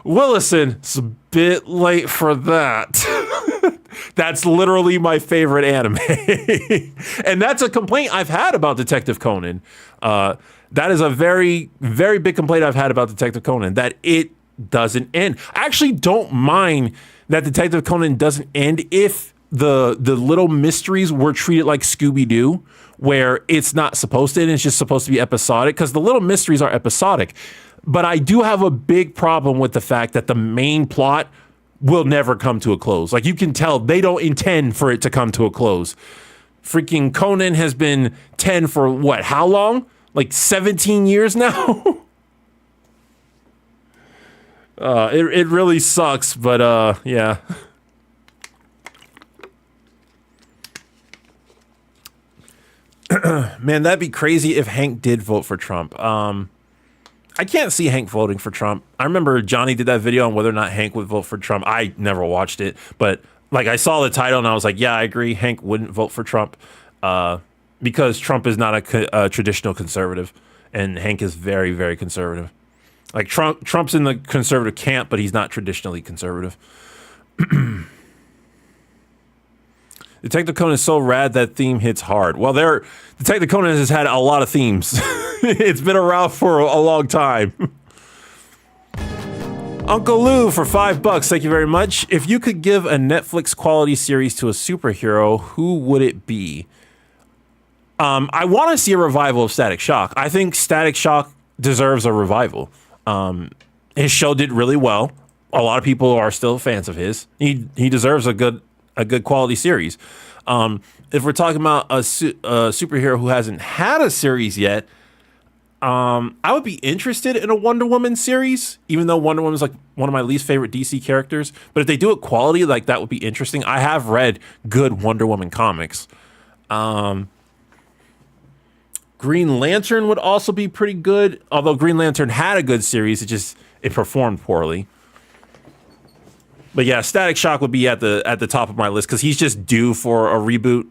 Willison, it's a bit late for that. That's literally my favorite anime. And that's a complaint I've had about Detective Conan. That is a very, very big complaint I've had about Detective Conan, that it doesn't end. I actually don't mind that Detective Conan doesn't end if the little mysteries were treated like Scooby-Doo, where it's not supposed to end, it's just supposed to be episodic, because the little mysteries are episodic. But I do have a big problem with the fact that the main plot will never come to a close. Like, you can tell they don't intend for it to come to a close. Freaking Conan has been 10 for what? How long? Like 17 years now? It really sucks, but yeah. Man, that'd be crazy if Hank did vote for Trump. I can't see Hank voting for Trump. I remember Johnny did that video on whether or not Hank would vote for Trump. I never watched it, but like I saw the title and I was like, yeah, I agree. Hank wouldn't vote for Trump because Trump is not a traditional conservative, and Hank is very, very conservative. Like Trump's in the conservative camp, but he's not traditionally conservative. Detective Conan is so rad that theme hits hard. Well, Detective Conan has had a lot of themes. It's been around for a long time. Uncle Lou for $5. Thank you very much. If you could give a Netflix quality series to a superhero, who would it be? I want to see a revival of Static Shock. I think Static Shock deserves a revival. His show did really well. A lot of people are still fans of his. He deserves a good quality series. If we're talking about a superhero who hasn't had a series yet, I would be interested in a Wonder Woman series, even though Wonder Woman is like one of my least favorite DC characters. But if they do it quality, like that would be interesting. I have read good Wonder Woman comics. Green Lantern would also be pretty good, although Green Lantern had a good series, it performed poorly. But yeah, Static Shock would be at the top of my list because he's just due for a reboot.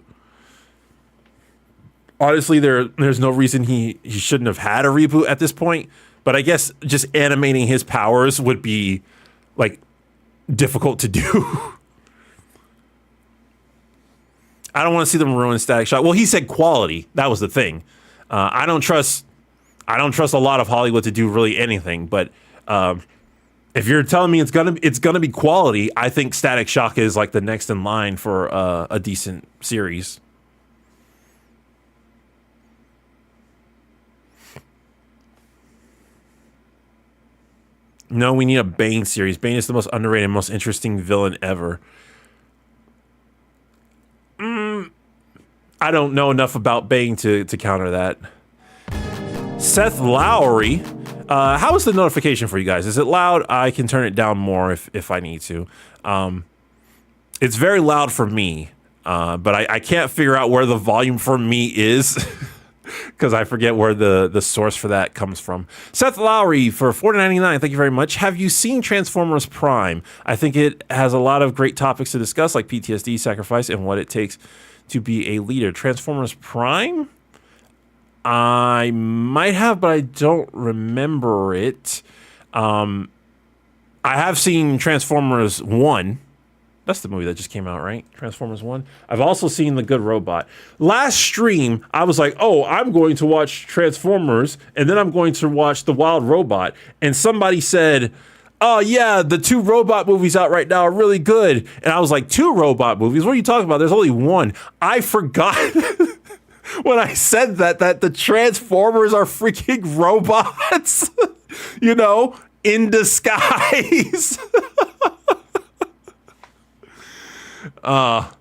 Honestly, there's no reason he shouldn't have had a reboot at this point. But I guess just animating his powers would be like difficult to do. I don't want to see them ruin Static Shock. Well, he said quality. That was the thing. I don't trust a lot of Hollywood to do really anything. But if you're telling me it's gonna be quality, I think Static Shock is like the next in line for a decent series. No, we need a Bane series. Bane is the most underrated, most interesting villain ever. I don't know enough about Bane to counter that. Seth Lowry. How is the notification for you guys? Is it loud? I can turn it down more if I need to. It's very loud for me, but I can't figure out where the volume for me is because I forget where the source for that comes from. Seth Lowry for $4.99. Thank you very much. Have you seen Transformers Prime? I think it has a lot of great topics to discuss, like PTSD, sacrifice, and what it takes to be a leader. Transformers Prime? I might have, but I don't remember it. I have seen Transformers 1. That's the movie that just came out, right? Transformers 1. I've also seen The Good Robot. Last stream, I was like, oh, I'm going to watch Transformers, and then I'm going to watch The Wild Robot. And somebody said, oh, yeah, the 2 robot movies out right now are really good. And I was like, 2 robot movies? What are you talking about? There's only 1. I forgot when I said that the Transformers are freaking robots, in disguise. But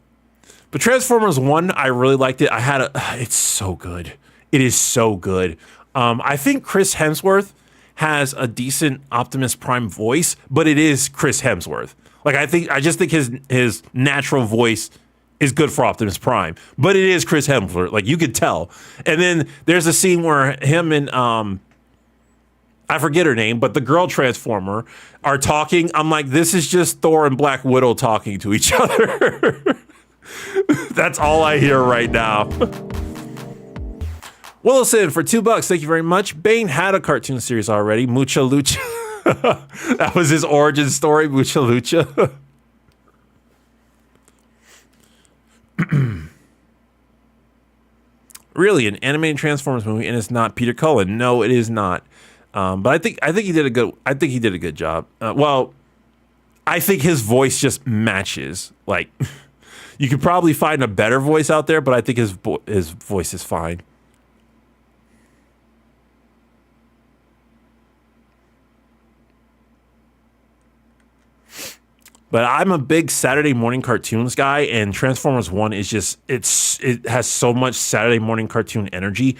Transformers 1, I really liked it. It's so good. It is so good. I think Chris Hemsworth has a decent Optimus Prime voice, but it is Chris Hemsworth. Like I just think his natural voice is good for Optimus Prime, but it is Chris Hemsworth. Like you could tell. And then there's a scene where him and I forget her name, but the girl Transformer are talking. I'm like, this is just Thor and Black Widow talking to each other. That's all I hear right now. Willison for $2. Thank you very much. Bane had a cartoon series already, Mucha Lucha. That was his origin story, Mucha Lucha. Really, an animated Transformers movie, and it's not Peter Cullen. No, it is not. But I think he did a good job. I think his voice just matches. Like, you could probably find a better voice out there, but I think his voice is fine. But I'm a big Saturday morning cartoons guy, and Transformers 1 is just it has so much Saturday morning cartoon energy.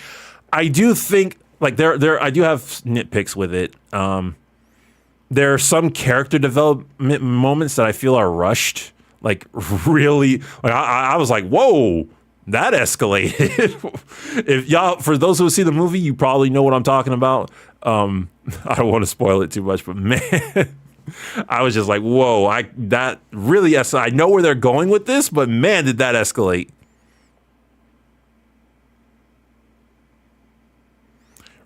I do think like I do have nitpicks with it. There are some character development moments that I feel are rushed. Like really, like I was like, whoa, that escalated. If y'all, for those who see the movie, you probably know what I'm talking about. I don't want to spoil it too much, but man, I was just like, whoa, that really I know where they're going with this, but man, did that escalate.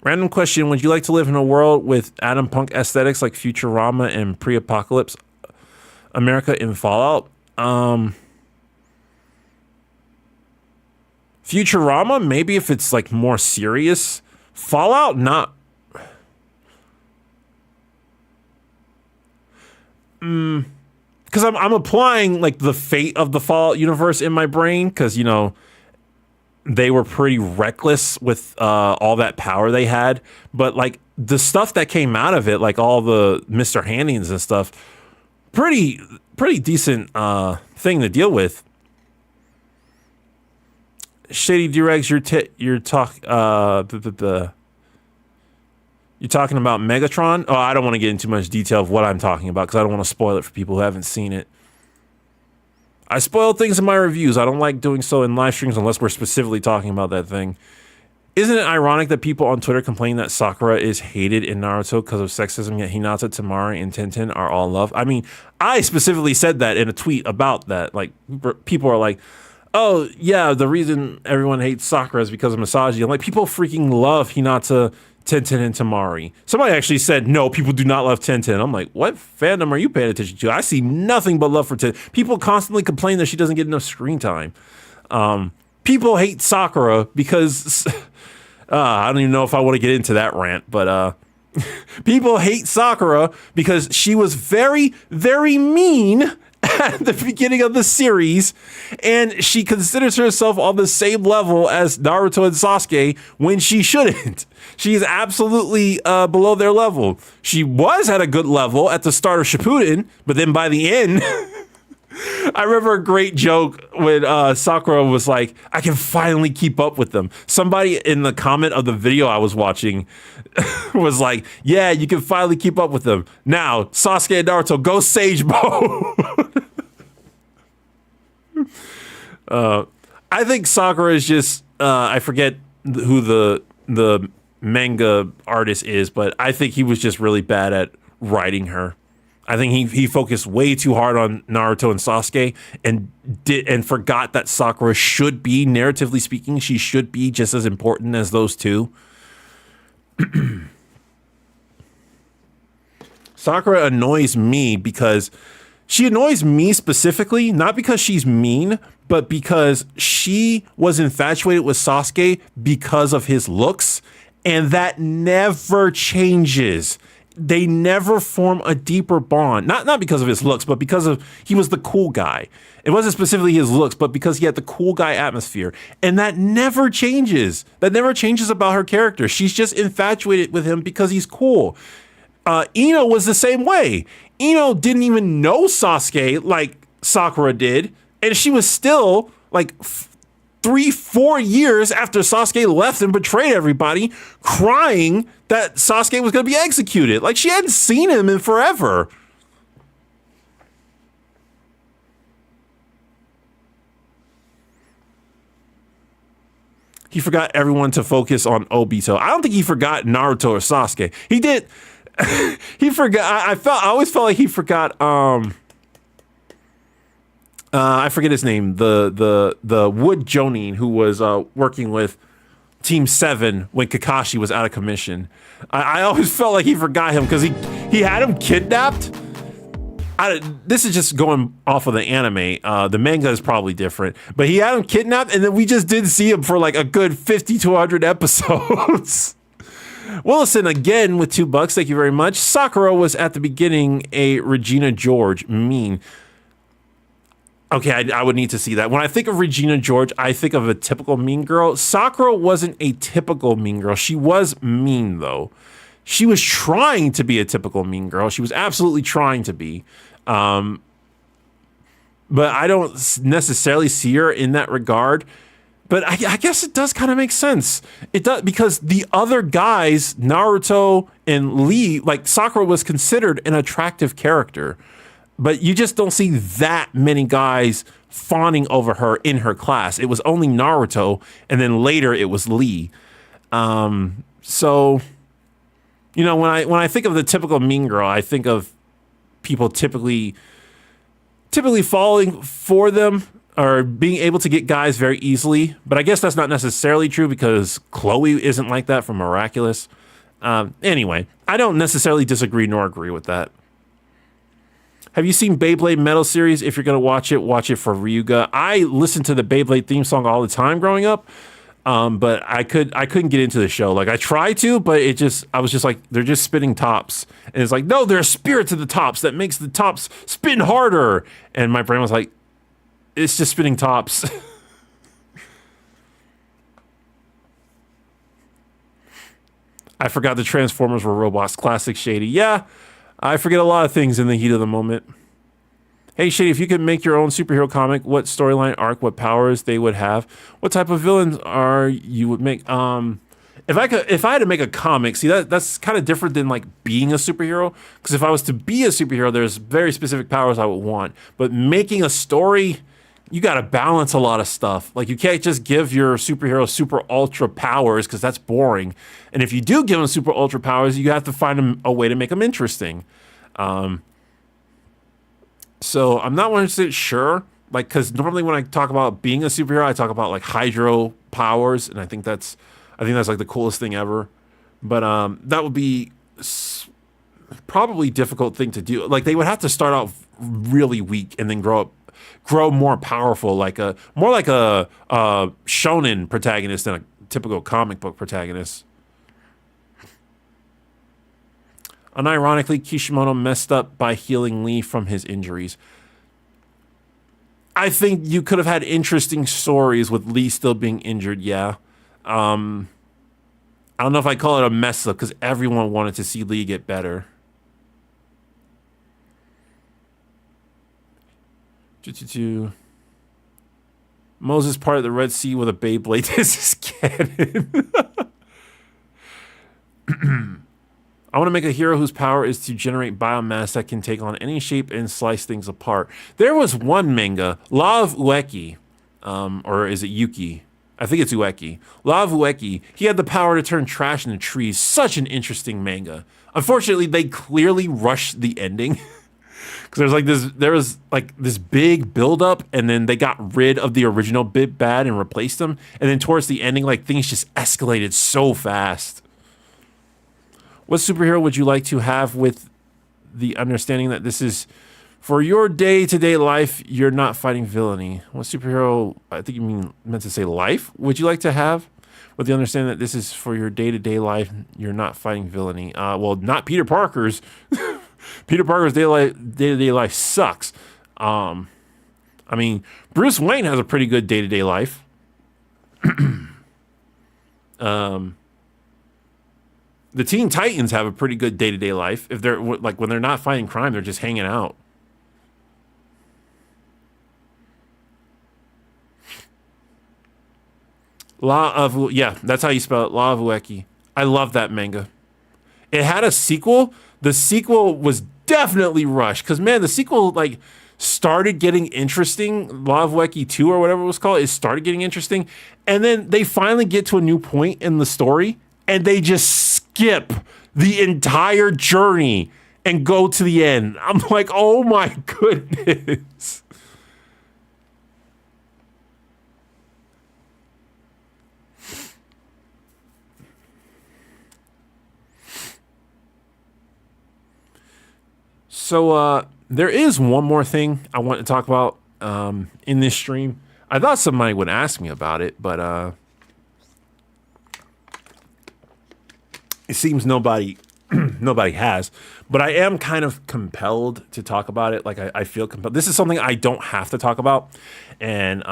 Random question, would you like to live in a world with Adam Punk aesthetics like Futurama and pre-apocalypse America in Fallout? Futurama, maybe if it's like more serious. Fallout, not. Because I'm applying like the fate of the Fallout universe in my brain, because you know they were pretty reckless with all that power they had, but like the stuff that came out of it, like all the Mr. Handings and stuff, pretty decent thing to deal with. Shady Doorags, you're talking about Megatron. Oh, I don't want to get into too much detail of what I'm talking about because I don't want to spoil it for people who haven't seen it. I spoil things in my reviews. I don't like doing so in live streams unless we're specifically talking about that thing. Isn't it ironic that people on Twitter complain that Sakura is hated in Naruto because of sexism, yet Hinata, Temari, and Tenten are all love? I mean, I specifically said that in a tweet about that. Like, people are like, oh, yeah, the reason everyone hates Sakura is because of misogyny. I'm like, people freaking love Hinata, Tenten, and Temari. Somebody actually said, no, people do not love Tenten. I'm like, what fandom are you paying attention to? I see nothing but love for Tenten. People constantly complain that she doesn't get enough screen time. People hate Sakura because... I don't even know if I want to get into that rant, but people hate Sakura because she was very, very mean at the beginning of the series, and she considers herself on the same level as Naruto and Sasuke when she shouldn't. She's absolutely below their level. She was at a good level at the start of Shippuden, but then by the end... I remember a great joke when Sakura was like, I can finally keep up with them. Somebody in the comment of the video I was watching was like, yeah, you can finally keep up with them. Now, Sasuke and Naruto, go Sage Mode. I think Sakura is just, I forget who the manga artist is, but I think he was just really bad at writing her. I think he focused way too hard on Naruto and Sasuke and forgot that Sakura should be, narratively speaking, she should be just as important as those two. Sakura annoys me because she annoys me specifically, not because she's mean, but because she was infatuated with Sasuke because of his looks, and that never changes. They never form a deeper bond. Not because of his looks, but because of he was the cool guy. It wasn't specifically his looks, but because he had the cool guy atmosphere. And that never changes. That never changes about her character. She's just infatuated with him because he's cool. Ino was the same way. Ino didn't even know Sasuke like Sakura did. And she was still like 3-4 years after Sasuke left and betrayed everybody, crying that Sasuke was going to be executed. Like, she hadn't seen him in forever. He forgot everyone to focus on Obito. I don't think he forgot Naruto or Sasuke. He did. He forgot. I always felt like he forgot. I forget his name. The Wood Jonin who was working with Team 7 when Kakashi was out of commission. I always felt like he forgot him because he had him kidnapped. This is just going off of the anime. The manga is probably different, but he had him kidnapped, and then we just didn't see him for like a good 50 to 100 episodes. Willison again with $2. Thank you very much. Sakura was at the beginning a Regina George mean. Okay, I would need to see that. When I think of Regina George, I think of a typical mean girl. Sakura wasn't a typical mean girl. She was mean, though. She was trying to be a typical mean girl. She was absolutely trying to be. But I don't necessarily see her in that regard. But I guess it does kind of make sense. It does, because the other guys, Naruto and Lee, like Sakura was considered an attractive character. But you just don't see that many guys fawning over her in her class. It was only Naruto, and then later it was Lee. So, you know, when I think of the typical mean girl, I think of people typically falling for them or being able to get guys very easily. But I guess that's not necessarily true because Chloe isn't like that from Miraculous. Anyway, I don't necessarily disagree nor agree with that. Have you seen Beyblade Metal Series? If you're going to watch it for Ryuga. I listened to the Beyblade theme song all the time growing up, but I couldn't get into the show. Like, I tried to, but I was just like, they're just spinning tops. And it's like, no, there's a spirit to the tops that makes the tops spin harder. And my brain was like, it's just spinning tops. I forgot the Transformers were robots. Classic Shady. Yeah, I forget a lot of things in the heat of the moment. Hey, Shady, if you could make your own superhero comic, what storyline arc, what powers they would have, what type of villains you would make? If I had to make a comic, see that's kind of different than like being a superhero. Because if I was to be a superhero, there's very specific powers I would want. But making a story, you got to balance a lot of stuff. Like, you can't just give your superhero super ultra powers because that's boring. And if you do give them super ultra powers, you have to find a way to make them interesting. So I'm not 100% sure, like, because normally when I talk about being a superhero, I talk about like hydro powers, and I think that's like the coolest thing ever. But that would be probably difficult thing to do. Like, they would have to start out really weak and then grow more powerful, more like a shonen protagonist than a typical comic book protagonist. Unironically, Kishimoto messed up by healing Lee from his injuries. I think you could have had interesting stories with Lee still being injured, yeah. I don't know if I call it a mess up because everyone wanted to see Lee get better. Moses parted the Red Sea with a Beyblade. This is canon. I want to make a hero whose power is to generate biomass that can take on any shape and slice things apart. There was one manga, Law of Ueki, or is it Yuki? I think it's Ueki. Law of Ueki. He had the power to turn trash into trees. Such an interesting manga. Unfortunately, they clearly rushed the ending. Because there was this big buildup, and then they got rid of the original Big Bad and replaced them. And then towards the ending, like, things just escalated so fast. What superhero would you like to have with the understanding that this is for your day-to-day life, you're not fighting villainy? What superhero, I think you meant to say life, would you like to have with the understanding that this is for your day-to-day life, you're not fighting villainy? Well, not Peter Parker's. Peter Parker's day-to-day life sucks. I mean, Bruce Wayne has a pretty good day-to-day life. The Teen Titans have a pretty good day-to-day life. If they're like, when they're not fighting crime, they're just hanging out. That's how you spell it. Law of Ueki. I love that manga. It had a sequel. The sequel was definitely rushed because, man, the sequel started getting interesting. Law of Ueki 2 or whatever it was called. It started getting interesting, and then they finally get to a new point in the story, and they just skip the entire journey and go to the end. I'm like, oh my goodness. So there is one more thing I want to talk about in this stream. I thought somebody would ask me about it, but it seems nobody has. But I am kind of compelled to talk about it. Like, I feel compelled. This is something I don't have to talk about, and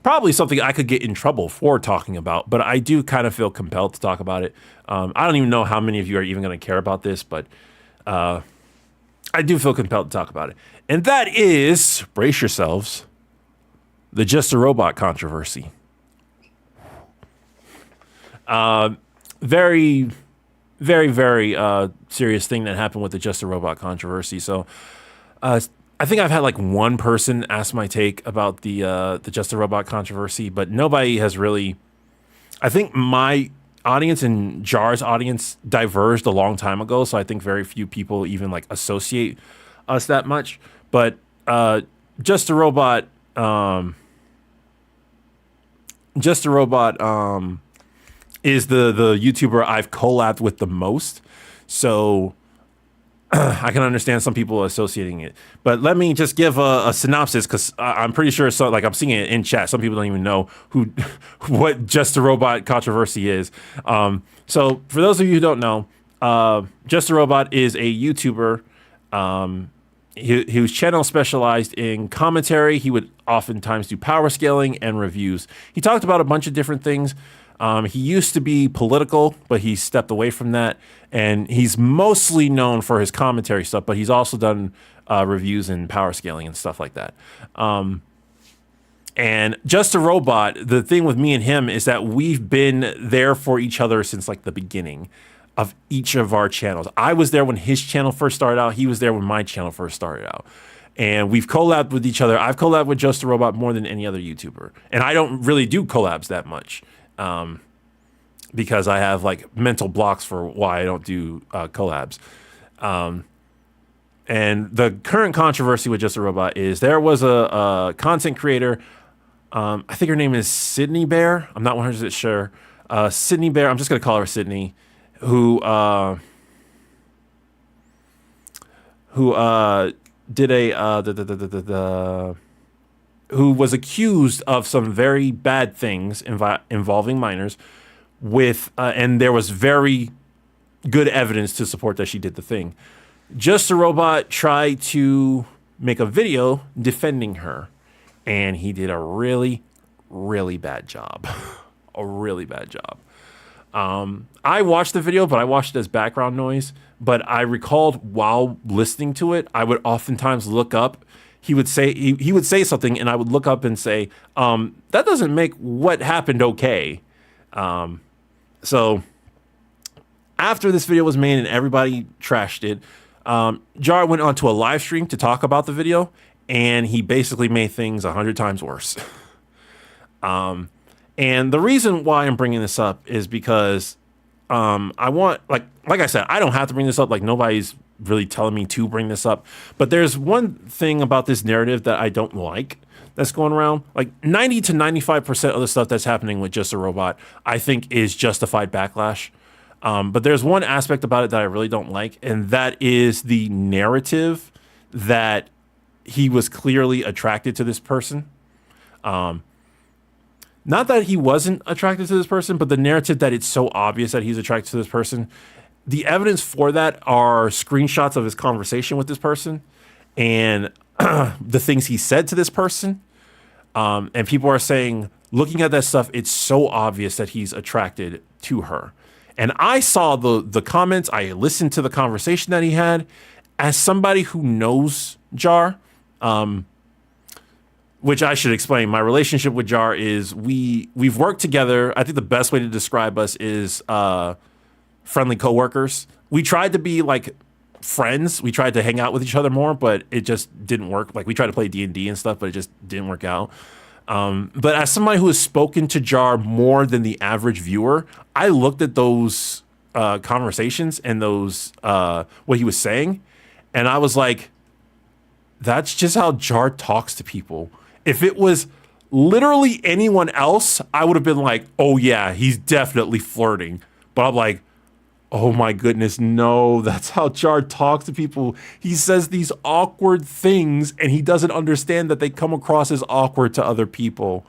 probably something I could get in trouble for talking about. But I do kind of feel compelled to talk about it. I don't even know how many of you are even going to care about this, but I do feel compelled to talk about it. And that is, brace yourselves, the Just a Robot controversy. Very, very, very serious thing that happened with the Just a Robot controversy. So I I think I've had like one person ask my take about the Just a Robot controversy, but nobody has really. I think my audience and Jar's audience diverged a long time ago, so I think very few people even like associate us that much. But Just a Robot, Just a Robot is the YouTuber I've collabed with the most, so I can understand some people associating it. But let me just give a synopsis, because I'm pretty sure, so like I'm seeing it in chat, some people don't even know what Just a Robot controversy is. So for those of you who don't know, Just a Robot is a YouTuber whose channel specialized in commentary. He would oftentimes do power scaling and reviews. He talked about a bunch of different things. He used to be political, but he stepped away from that. And he's mostly known for his commentary stuff, but he's also done reviews and power scaling and stuff like that. And Just a Robot, the thing with me and him is that we've been there for each other since like the beginning of each of our channels. I was there when his channel first started out. He was there when my channel first started out. And we've collabed with each other. I've collabed with Just a Robot more than any other YouTuber. And I don't really do collabs that much. Because I have like mental blocks for why I don't do collabs. And the current controversy with Just a Robot is there was a content creator, I think her name is Sydney Bear. I'm not 100% sure. Sydney Bear, I'm just going to call her Sydney, who did who was accused of some very bad things involving minors and there was very good evidence to support that she did the thing. Just a Robot tried to make a video defending her, and he did a really, really bad job. A really bad job. I watched the video, but I watched it as background noise. But I recalled while listening to it, I would oftentimes look up. He would say something, and I would look up and say, that doesn't make what happened okay. So after this video was made and everybody trashed it, Jar went onto a live stream to talk about the video, and he basically made things 100 times worse. And the reason why I'm bringing this up is because I want, like I said, I don't have to bring this up. Like, nobody's really telling me to bring this up. But there's one thing about this narrative that I don't like that's going around. Like 90 to 95% of the stuff that's happening with Just a Robot, I think is justified backlash. But there's one aspect about it that I really don't like, and that is the narrative that he was clearly attracted to this person. Not that he wasn't attracted to this person, but the narrative that it's so obvious that he's attracted to this person. The evidence for that are screenshots of his conversation with this person and the things he said to this person. And people are saying, looking at that stuff, it's so obvious that he's attracted to her. And I saw the comments. I listened to the conversation that he had. As somebody who knows Jar, which I should explain, my relationship with Jar is we've worked together. I think the best way to describe us is friendly coworkers. We tried to be like friends. We tried to hang out with each other more, but it just didn't work. Like, we tried to play D&D and stuff, but it just didn't work out. But as somebody who has spoken to Jar more than the average viewer, I looked at those conversations and those what he was saying, and I was like, that's just how Jar talks to people. If it was literally anyone else, I would have been like, oh yeah, he's definitely flirting. But I'm like, oh my goodness, no, that's how Jar talks to people. He says these awkward things, and he doesn't understand that they come across as awkward to other people.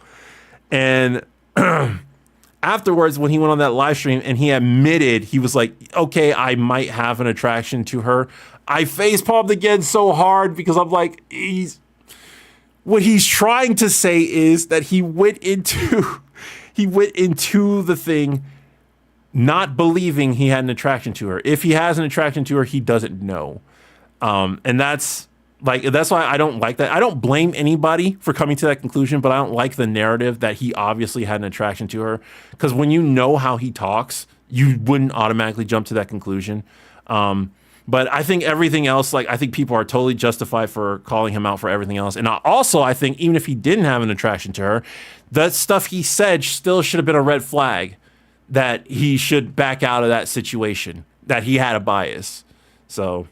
And afterwards, when he went on that live stream and he admitted, he was like, okay, I might have an attraction to her, I facepalmed again so hard, because I'm like, what he's trying to say is that he went into the thing not believing he had an attraction to her. If he has an attraction to her, he doesn't know. And that's why I don't like that. I don't blame anybody for coming to that conclusion, but I don't like the narrative that he obviously had an attraction to her. Because when you know how he talks, you wouldn't automatically jump to that conclusion. But I think everything else, like I think people are totally justified for calling him out for everything else. And I think even if he didn't have an attraction to her, that stuff he said still should have been a red flag that he should back out of that situation, that he had a bias. So,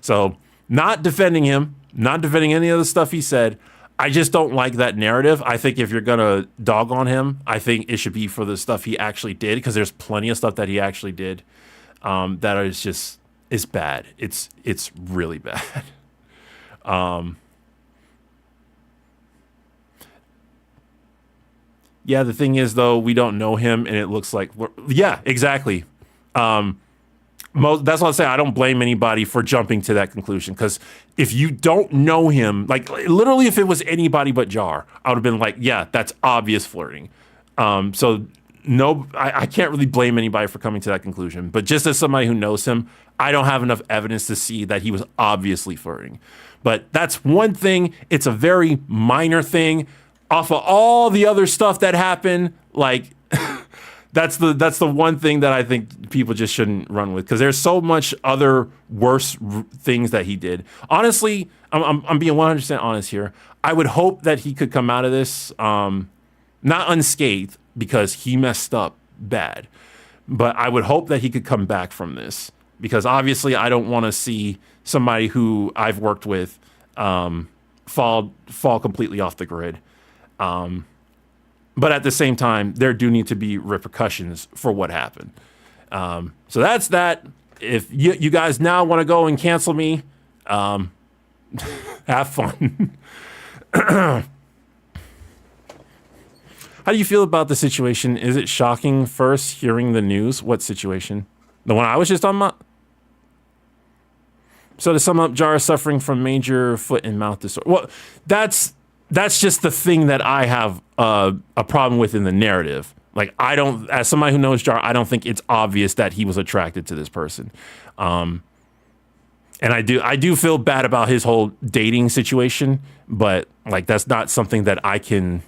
so not defending him, not defending any of the stuff he said. I just don't like that narrative. I think if you're gonna dog on him, I think it should be for the stuff he actually did, because there's plenty of stuff that he actually did that is bad. It's really bad. Yeah, the thing is though, we don't know him, and it looks like exactly. That's what I'm saying. I don't blame anybody for jumping to that conclusion, because if you don't know him, like literally, if it was anybody but Jar, I would have been like, yeah, that's obvious flirting. So no, I can't really blame anybody for coming to that conclusion. But just as somebody who knows him, I don't have enough evidence to see that he was obviously flirting. But that's one thing. It's a very minor thing off of all the other stuff that happened. Like. That's the one thing that I think people just shouldn't run with, because there's so much other worse things that he did. Honestly, I'm being 100% honest here. I would hope that he could come out of this not unscathed, because he messed up bad. But I would hope that he could come back from this, because obviously I don't want to see somebody who I've worked with fall completely off the grid. But at the same time, there do need to be repercussions for what happened. So that's that. If you guys now want to go and cancel me, have fun. How do you feel about the situation? Is it shocking first hearing the news? What situation? The one I was just talking about? So to sum up, Jar is suffering from major foot and mouth disorder. Well, that's just the thing that I have a problem with in the narrative. Like, I don't, as somebody who knows Jar, I don't think it's obvious that he was attracted to this person. And I do feel bad about his whole dating situation, but like, that's not something that I can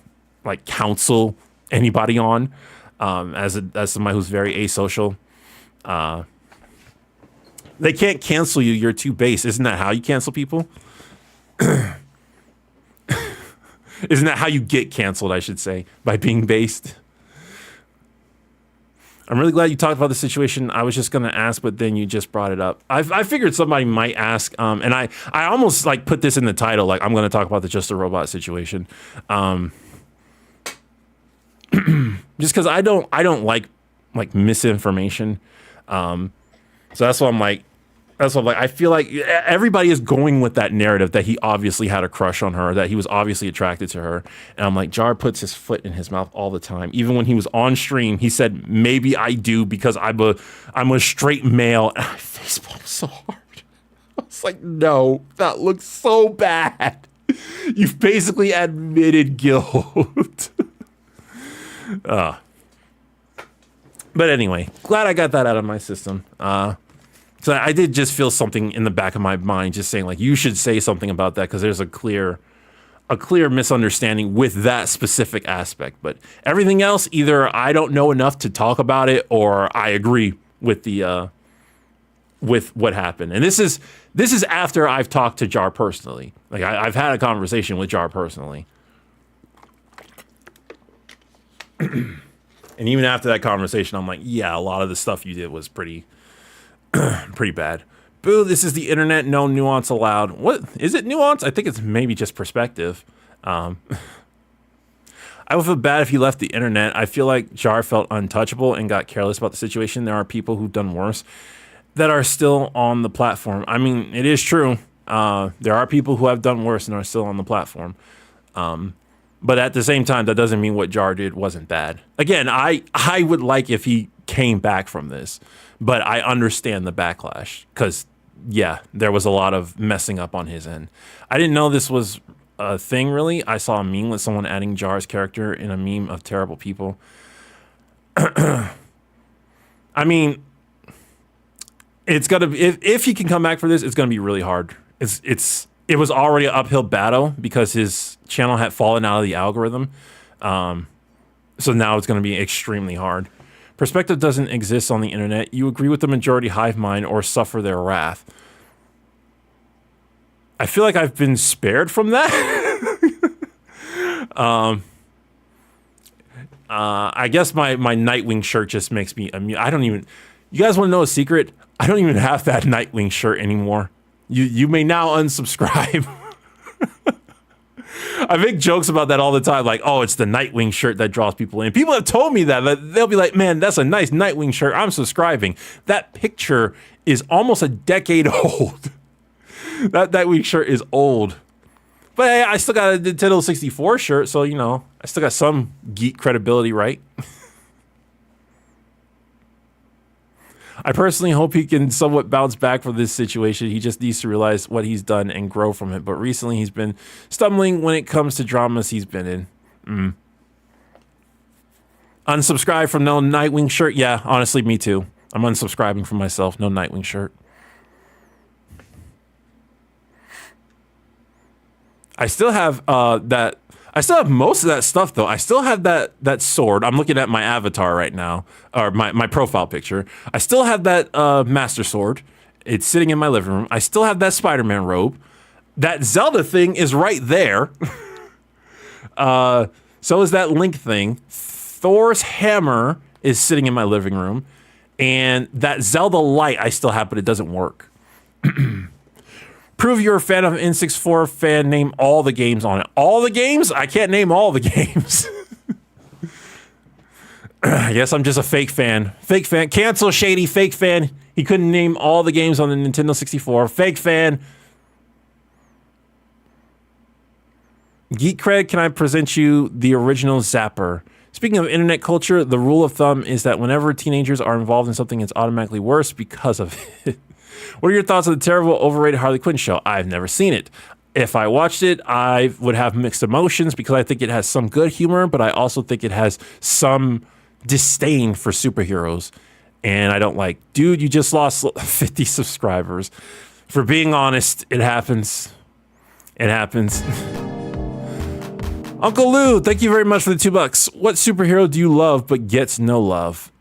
like counsel anybody on. As somebody who's very asocial, they can't cancel you. You're too base. Isn't that how you cancel people? Isn't that how you get canceled, I should say, by being based? I'm really glad you talked about the situation. I was just going to ask, but then you just brought it up. I figured somebody might ask, and I almost like put this in the title, like I'm going to talk about the Just a Robot situation. Just because I don't like misinformation. So that's why I'm like, I feel like everybody is going with that narrative that he obviously had a crush on her, that he was obviously attracted to her. And I'm like, Jar puts his foot in his mouth all the time. Even when he was on stream, he said, maybe I do because I'm a straight male. And I facepalmed so hard. I was like, no, that looks so bad. You've basically admitted guilt. But anyway, glad I got that out of my system. So I did just feel something in the back of my mind just saying, like, you should say something about that, because there's a clear misunderstanding with that specific aspect. But everything else, either I don't know enough to talk about it, or I agree with the with what happened. And this is after I've talked to Jar personally. Like, I've had a conversation with Jar personally. And even after that conversation, I'm like, yeah, a lot of the stuff you did was pretty bad. Boo, this is the internet, no nuance allowed. What is it, nuance? I think it's maybe just perspective. I would feel bad if he left the internet. I feel like Jar felt untouchable and got careless about the situation. There are people who've done worse that are still on the platform. I mean, it is true. There are people who have done worse and are still on the platform. But at the same time, that doesn't mean what Jar did wasn't bad. Again, I would like if he came back from this, but I understand the backlash, because yeah, there was a lot of messing up on his end. I didn't know this was a thing, really. I saw a meme with someone adding Jar's character in a meme of terrible people. I mean, it's gonna be, if he can come back for this, it's gonna be really hard. It was already an uphill battle because his channel had fallen out of the algorithm. So now it's gonna be extremely hard. Perspective doesn't exist on the internet. You agree with the majority hive mind or suffer their wrath. I feel like I've been spared from that. I guess my Nightwing shirt just makes me immune. I don't even. You guys want to know a secret? I don't even have that Nightwing shirt anymore. You may now unsubscribe. I make jokes about that all the time, like, oh, it's the Nightwing shirt that draws people in. People have told me that they'll be like, man, that's a nice Nightwing shirt. I'm subscribing. That picture is almost a decade old. That Nightwing shirt is old. But hey, I still got a Nintendo 64 shirt, so, you know, I still got some geek credibility, right? I personally hope he can somewhat bounce back from this situation. He just needs to realize what he's done and grow from it. But recently he's been stumbling when it comes to dramas he's been in. Unsubscribe from no Nightwing shirt? Yeah, honestly, me too. I'm unsubscribing from myself. No Nightwing shirt. I still have that. I still have most of that stuff, though. I still have that sword. I'm looking at my avatar right now, or my profile picture. I still have that Master Sword. It's sitting in my living room. I still have that Spider-Man robe. That Zelda thing is right there. So is that Link thing. Thor's hammer is sitting in my living room. And that Zelda light I still have, but it doesn't work. Prove you're a fan of N64 fan. Name all the games on it. All the games? I can't name all the games. I guess I'm just a fake fan. Fake fan. Cancel Shady. Fake fan. He couldn't name all the games on the Nintendo 64. Fake fan. Geek Cred, can I present you the original Zapper? Speaking of internet culture, the rule of thumb is that whenever teenagers are involved in something, it's automatically worse because of it. What are your thoughts on the terrible, overrated Harley Quinn show? I've never seen it. If I watched it, I would have mixed emotions because I think it has some good humor, but I also think it has some disdain for superheroes. And I don't like, dude, you just lost 50 subscribers. For being honest, it happens. It happens. Uncle Lou, thank you very much for the $2. What superhero do you love but gets no love?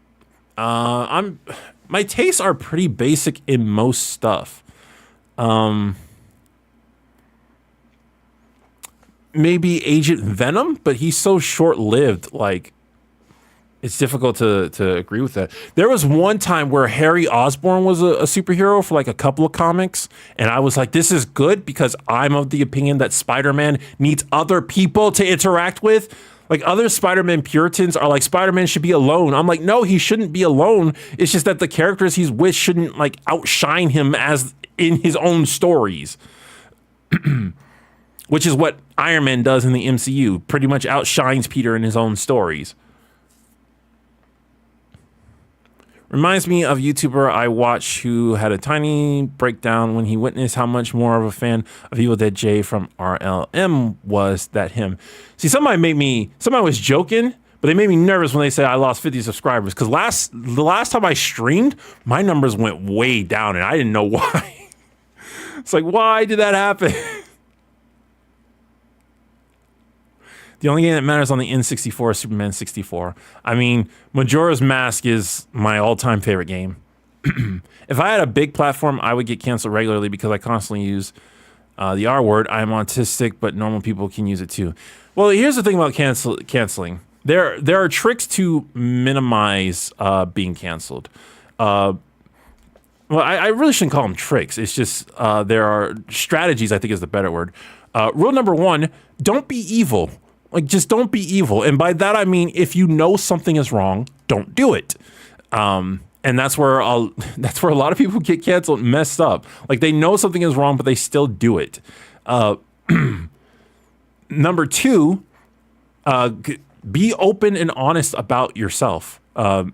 My tastes are pretty basic in most stuff. Maybe Agent Venom, but he's so short-lived, like, it's difficult to agree with that. There was one time where Harry Osborn was a superhero for like a couple of comics, and I was like, this is good because I'm of the opinion that Spider-Man needs other people to interact with. Like, other Spider-Man Puritans are like, Spider-Man should be alone. I'm like, no, he shouldn't be alone. It's just that the characters he's with shouldn't, like, outshine him as in his own stories. Which is what Iron Man does in the MCU. Pretty much outshines Peter in his own stories. Reminds me of a YouTuber I watched who had a tiny breakdown when he witnessed how much more of a fan of Evil Dead Jay from RLM was that him. See, somebody was joking, but they made me nervous when they said I lost 50 subscribers. Because the last time I streamed, my numbers went way down and I didn't know why. It's like, why did that happen? The only game that matters on the N64 is Superman 64. I mean, Majora's Mask is my all-time favorite game. If I had a big platform, I would get canceled regularly because I constantly use the R word. I'm autistic, but normal people can use it too. Well, here's the thing about canceling. There are tricks to minimize being canceled. Well, I really shouldn't call them tricks. It's just there are strategies, I think is the better word. Rule number 1, don't be evil. Like, just don't be evil. And by that, I mean, if you know something is wrong, don't do it. And that's where a lot of people get canceled and messed up. Like, they know something is wrong, but they still do it. Number 2, be open and honest about yourself,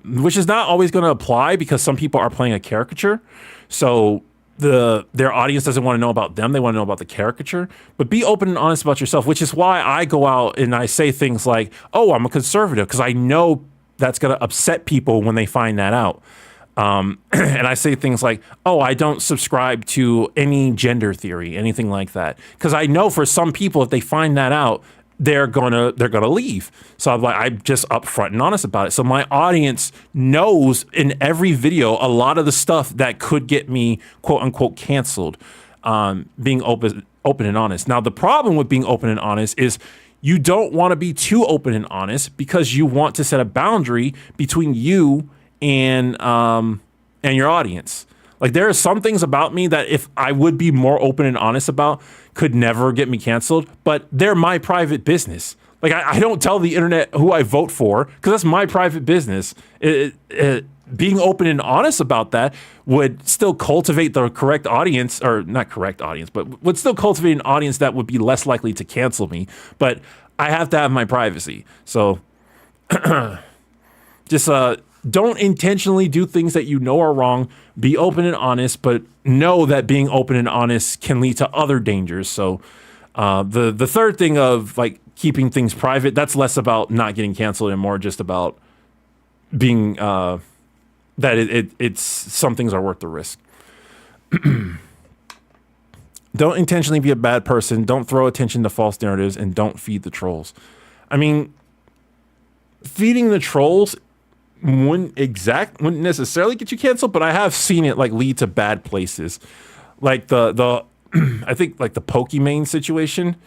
which is not always going to apply because some people are playing a caricature. So their audience doesn't want to know about them. They want to know about the caricature. But be open and honest about yourself, which is why I go out and I say things like, oh, I'm a conservative, because I know that's going to upset people when they find that out. And I say things like, oh, I don't subscribe to any gender theory, anything like that. Because I know for some people, if they find that out, they're gonna leave. So I'm just upfront and honest about it. So my audience knows in every video a lot of the stuff that could get me quote unquote canceled. Being open and honest. Now the problem with being open and honest is you don't want to be too open and honest because you want to set a boundary between you and your audience. Like there are some things about me that if I would be more open and honest about could never get me canceled, but they're my private business. Like I don't tell the internet who I vote for because that's my private business. Being open and honest about that would still cultivate the correct audience, or not correct audience, but would still cultivate an audience that would be less likely to cancel me. But I have to have my privacy. So just don't intentionally do things that you know are wrong. Be open and honest, but know that being open and honest can lead to other dangers. So the third thing of like keeping things private, that's less about not getting canceled and more just about being that it's some things are worth the risk. Don't intentionally be a bad person. Don't throw attention to false narratives, and don't feed the trolls. I mean, feeding the trolls wouldn't necessarily get you canceled, but I have seen it like lead to bad places. Like the I think like the Pokimane situation,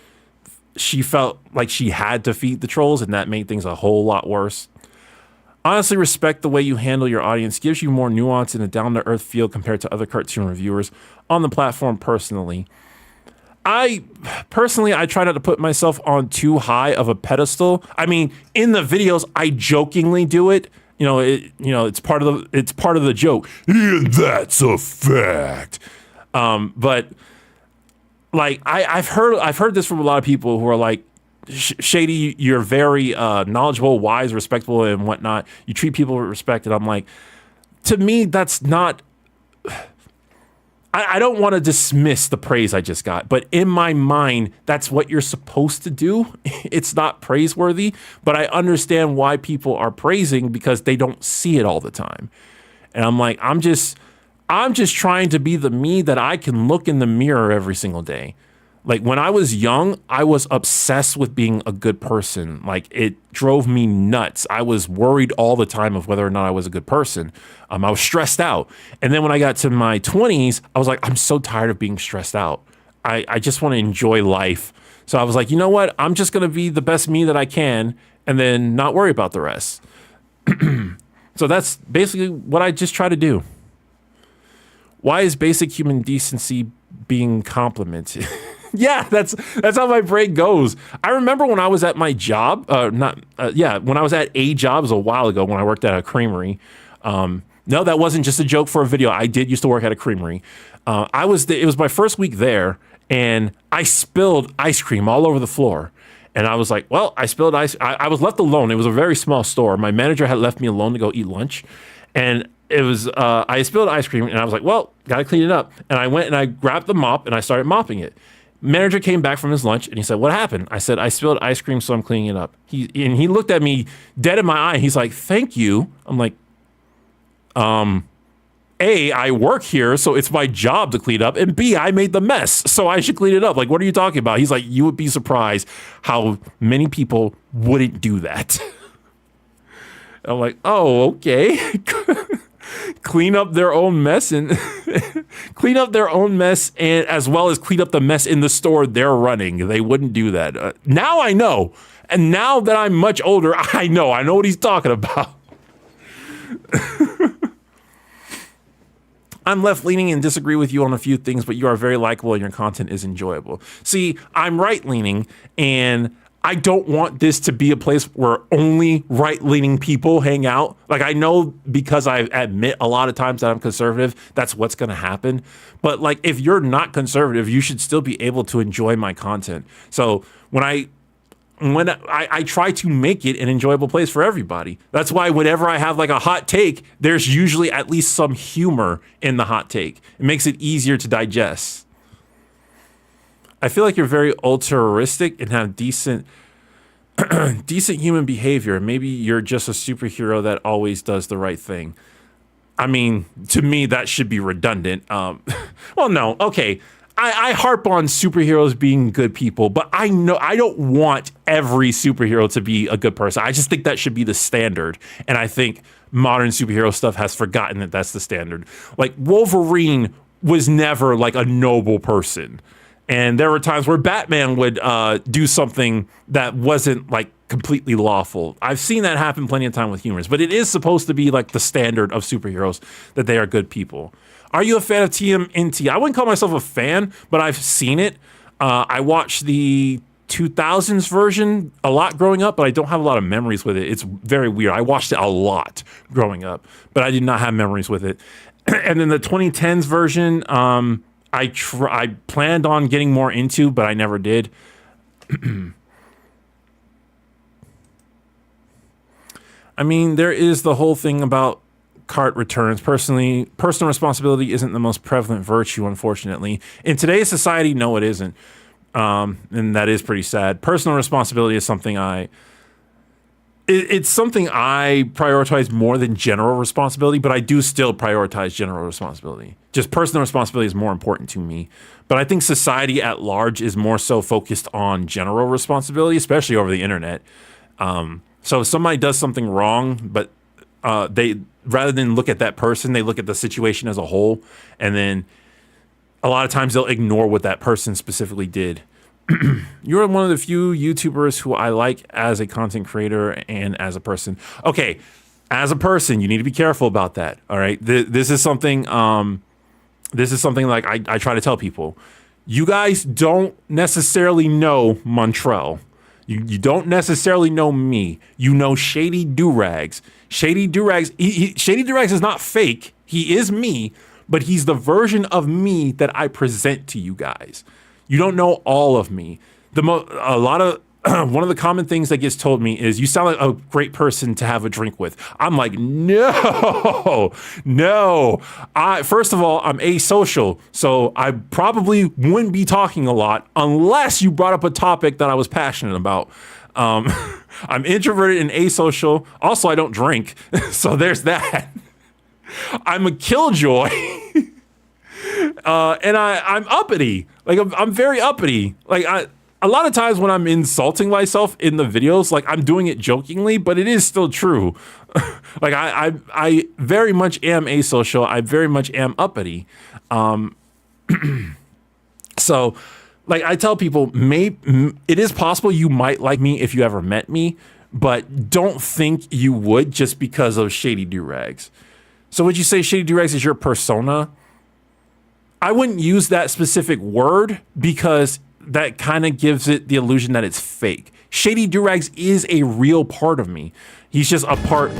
she felt like she had to feed the trolls, and that made things a whole lot worse. Honestly, respect the way you handle your audience. Gives you more nuance and a down-to-earth feel compared to other cartoon reviewers on the platform personally. I try not to put myself on too high of a pedestal. I mean, in the videos, I jokingly do it. It's part of the joke. Yeah, that's a fact. But like I've heard this from a lot of people who are like, Shady, you're very knowledgeable, wise, respectful, and whatnot. You treat people with respect, and I'm like, to me, that's not. I don't want to dismiss the praise I just got, but in my mind, that's what you're supposed to do. It's not praiseworthy, but I understand why people are praising because they don't see it all the time. And I'm like, I'm just trying to be the me that I can look in the mirror every single day. Like when I was young, I was obsessed with being a good person. Like it drove me nuts. I was worried all the time of whether or not I was a good person. I was stressed out. And then when I got to my 20s, I was like, I'm so tired of being stressed out. I just want to enjoy life. So I was like, you know what? I'm just going to be the best me that I can and then not worry about the rest. So that's basically what I just try to do. Why is basic human decency being complimented? Yeah, that's how my brain goes. I remember when I was at my job, when I was at a job, it was a while ago when I worked at a creamery. No, that wasn't just a joke for a video. I did used to work at a creamery. It was my first week there, and I spilled ice cream all over the floor. And I was like, well, I spilled ice. I was left alone. It was a very small store. My manager had left me alone to go eat lunch. And it was, I spilled ice cream, and I was like, well, gotta clean it up. And I went and I grabbed the mop, and I started mopping it. Manager came back from his lunch and he said, what happened? I said, I spilled ice cream, so I'm cleaning it up. He looked at me dead in my eye. He's like, thank you. I'm like, A, I work here, so it's my job to clean up. And B, I made the mess, so I should clean it up. Like, what are you talking about? He's like, you would be surprised how many people wouldn't do that. I'm like, oh, okay. Clean up their own mess and as well as clean up the mess in the store they're running. They wouldn't do that. Now I know. And now that I'm much older, I know what he's talking about. I'm left-leaning and disagree with you on a few things, but you are very likable and your content is enjoyable. See, I'm right-leaning, and I don't want this to be a place where only right-leaning people hang out. Like, I know because I admit a lot of times that I'm conservative, that's what's going to happen. But, like, if you're not conservative, you should still be able to enjoy my content. So when I try to make it an enjoyable place for everybody. That's why whenever I have like a hot take, there's usually at least some humor in the hot take. It makes it easier to digest. I feel like you're very altruistic and have decent human behavior. Maybe you're just a superhero that always does the right thing. I mean, to me, that should be redundant. Well, no, okay. I harp on superheroes being good people, but I know I don't want every superhero to be a good person. I just think that should be the standard. And I think modern superhero stuff has forgotten that that's the standard. Like Wolverine was never like a noble person. And there were times where Batman would do something that wasn't like completely lawful. I've seen that happen plenty of time with humans, but it is supposed to be like the standard of superheroes that they are good people. Are you a fan of TMNT? I wouldn't call myself a fan, but I've seen it. I watched the 2000s version a lot growing up, but I don't have a lot of memories with it. It's very weird. I watched it a lot growing up, but I did not have memories with it. And then the 2010s version, I planned on getting more into, but I never did. I mean, there is the whole thing about cart returns. Personally, personal responsibility isn't the most prevalent virtue, unfortunately. In today's society, no, it isn't. And that is pretty sad. Personal responsibility is something it's something I prioritize more than general responsibility, but I do still prioritize general responsibility. Just personal responsibility is more important to me. But I think society at large is more so focused on general responsibility, especially over the internet. So if somebody does something wrong, but they rather than look at that person, they look at the situation as a whole, and then a lot of times they'll ignore what that person specifically did. You're one of the few YouTubers who I like as a content creator and as a person. Okay, as a person, you need to be careful about that. All right, this is something. This is something like I try to tell people. You guys don't necessarily know Montrell. You don't necessarily know me. You know Shady Doorags. Shady Doorags. Shady Doorags is not fake. He is me, but he's the version of me that I present to you guys. You don't know all of me. A lot of one of the common things that gets told me is, you sound like a great person to have a drink with. I'm like, no. First of all, I'm asocial, so I probably wouldn't be talking a lot unless you brought up a topic that I was passionate about. I'm introverted and asocial. Also, I don't drink, so there's that. I'm a killjoy. And I'm uppity. Like I'm very uppity. Like a lot of times when I'm insulting myself in the videos, like I'm doing it jokingly, but it is still true. Like I very much am asocial. I very much am uppity. So like I tell people, it is possible you might like me if you ever met me, but don't think you would just because of Shady Doorags. So would you say Shady Doorags is your persona? I wouldn't use that specific word because that kind of gives it the illusion that it's fake. Shady Doorags is a real part of me. He's just a part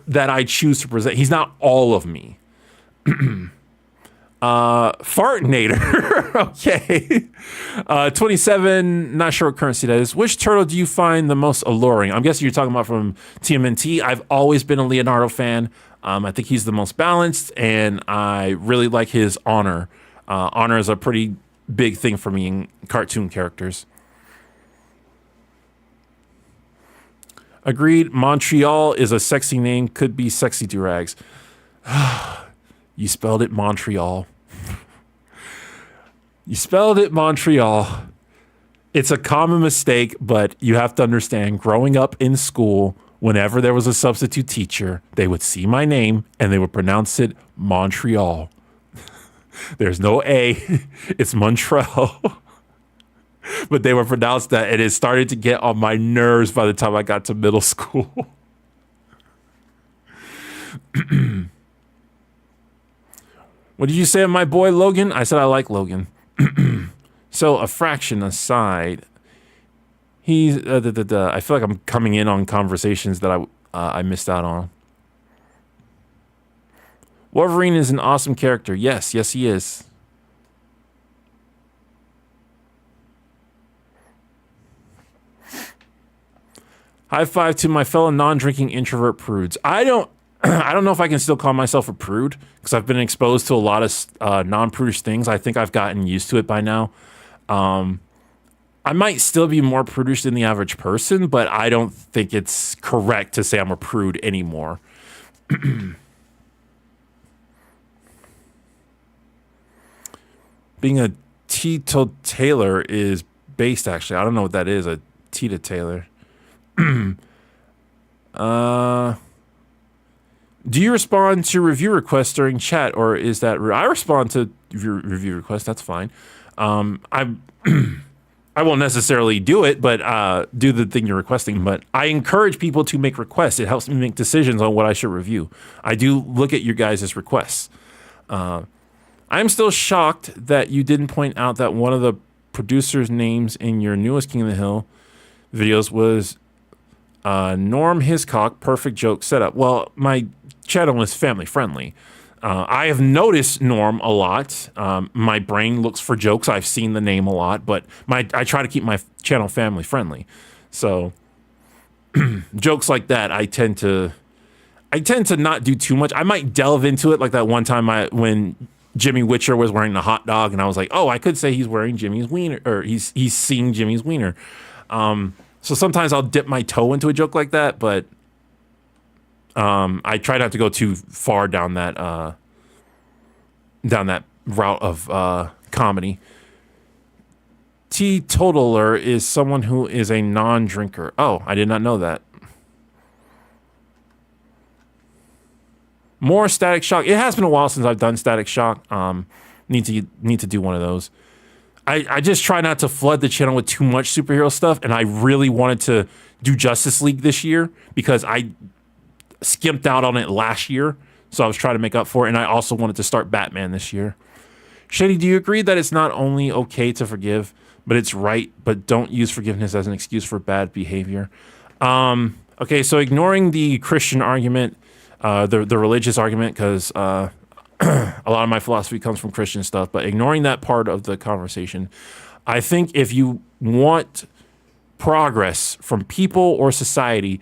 that I choose to present. He's not all of me. Fartinator. Okay. 27, not sure what currency that is. Which turtle do you find the most alluring? I'm guessing you're talking about from TMNT. I've always been a Leonardo fan. I think he's the most balanced, and I really like his honor. Honor is a pretty big thing for me in cartoon characters. Agreed. Montreal is a sexy name. Could be sexy Doorags. You spelled it Montreal. You spelled it Montreal. It's a common mistake, but you have to understand, growing up in school, whenever there was a substitute teacher, they would see my name and they would pronounce it Montreal. There's no A. It's Montreal. But they would pronounce that, and it started to get on my nerves by the time I got to middle school. What did you say of my boy Logan? I said I like Logan. So a fraction aside, he's I feel like I'm coming in on conversations that I missed out on. Wolverine is an awesome character. Yes, he is. High five to my fellow non-drinking introvert prudes. I don't know if I can still call myself a prude because I've been exposed to a lot of non-prudish things. I think I've gotten used to it by now. I might still be more prudish than the average person, but I don't think it's correct to say I'm a prude anymore. Being a teetotaler is based, actually. I don't know what that is, a teetotaler. Do you respond to review requests during chat, or is that... I respond to review requests, that's fine. I won't necessarily do it, but do the thing you're requesting. But I encourage people to make requests. It helps me make decisions on what I should review. I do look at your guys' requests. I'm still shocked that you didn't point out that one of the producers' names in your newest King of the Hill videos was Norm Hiscock, perfect joke setup. Well, my channel is family friendly. I have noticed Norm a lot. My brain looks for jokes. I've seen the name a lot, but I try to keep my channel family friendly. So jokes like that, I tend to not do too much. I might delve into it, like that one time when Jimmy Witcher was wearing the hot dog, and I was like, oh, I could say he's wearing Jimmy's wiener, or he's seeing Jimmy's wiener. So sometimes I'll dip my toe into a joke like that, but I try not to go too far down that route of comedy. Teetotaler is someone who is a non-drinker. Oh, I did not know that. More Static Shock. It has been a while since I've done Static Shock. Need to do one of those. I just try not to flood the channel with too much superhero stuff, and I really wanted to do Justice League this year because I skimped out on it last year, so I was trying to make up for it, and I also wanted to start Batman this year. Shady, do you agree that it's not only okay to forgive, but it's right, but don't use forgiveness as an excuse for bad behavior? Okay, so ignoring the Christian argument, the religious argument, because a lot of my philosophy comes from Christian stuff, but ignoring that part of the conversation, I think if you want progress from people or society,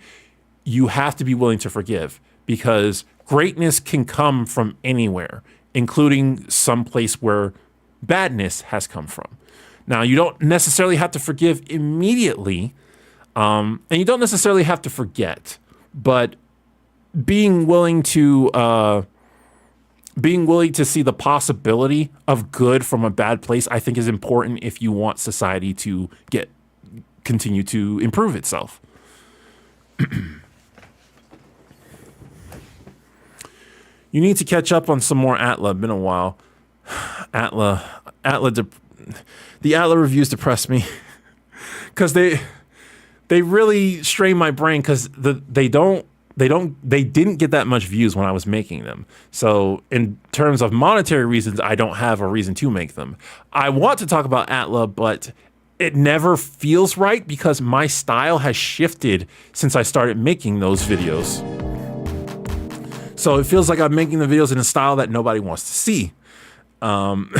you have to be willing to forgive, because greatness can come from anywhere, including some place where badness has come from. Now, you don't necessarily have to forgive immediately, and you don't necessarily have to forget, but being willing to see the possibility of good from a bad place, I think, is important if you want society to continue to improve itself. You need to catch up on some more Atla. Been a while. The Atla reviews depress me because they really strain my brain, because they didn't get that much views when I was making them. So in terms of monetary reasons, I don't have a reason to make them. I want to talk about Atla, but it never feels right because my style has shifted since I started making those videos. So it feels like I'm making the videos in a style that nobody wants to see. And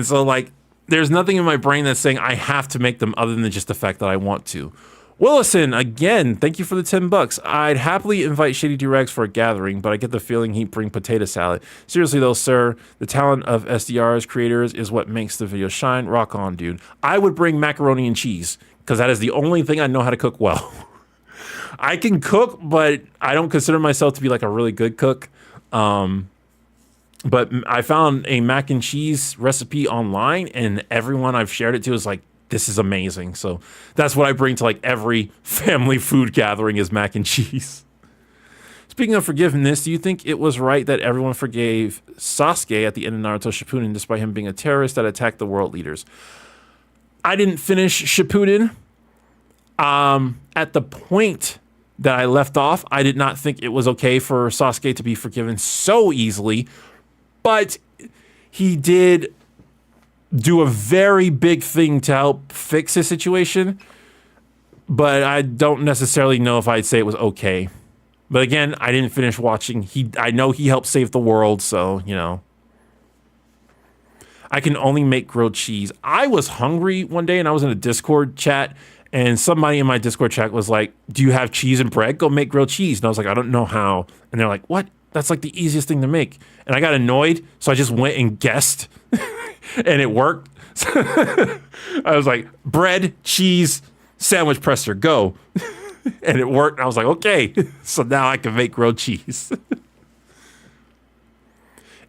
so, like, there's nothing in my brain that's saying I have to make them other than just the fact that I want to. Willison, again, thank you for the $10. I'd happily invite Shady Doorags for a gathering, but I get the feeling he'd bring potato salad. Seriously though, sir, the talent of SDR's creators is what makes the video shine. Rock on, dude. I would bring macaroni and cheese, because that is the only thing I know how to cook well. I can cook, but I don't consider myself to be like a really good cook. But I found a mac and cheese recipe online, and everyone I've shared it to is like, this is amazing. So that's what I bring to like every family food gathering, is mac and cheese. Speaking of forgiveness, do you think it was right that everyone forgave Sasuke at the end of Naruto Shippuden despite him being a terrorist that attacked the world leaders? I didn't finish Shippuden. At the point that I left off, I did not think it was okay for Sasuke to be forgiven so easily, but he did do a very big thing to help fix his situation, but I don't necessarily know if I'd say it was okay. But again, I didn't finish watching. I know he helped save the world, so, you know. I can only make grilled cheese. I was hungry one day, and I was in a Discord chat, and somebody in my Discord chat was like, do you have cheese and bread? Go make grilled cheese. And I was like, I don't know how. And they're like, what? That's like the easiest thing to make. And I got annoyed, so I just went and guessed, and it worked. I was like, bread, cheese, sandwich presser, go. And it worked. I was like, okay, so now I can make grilled cheese.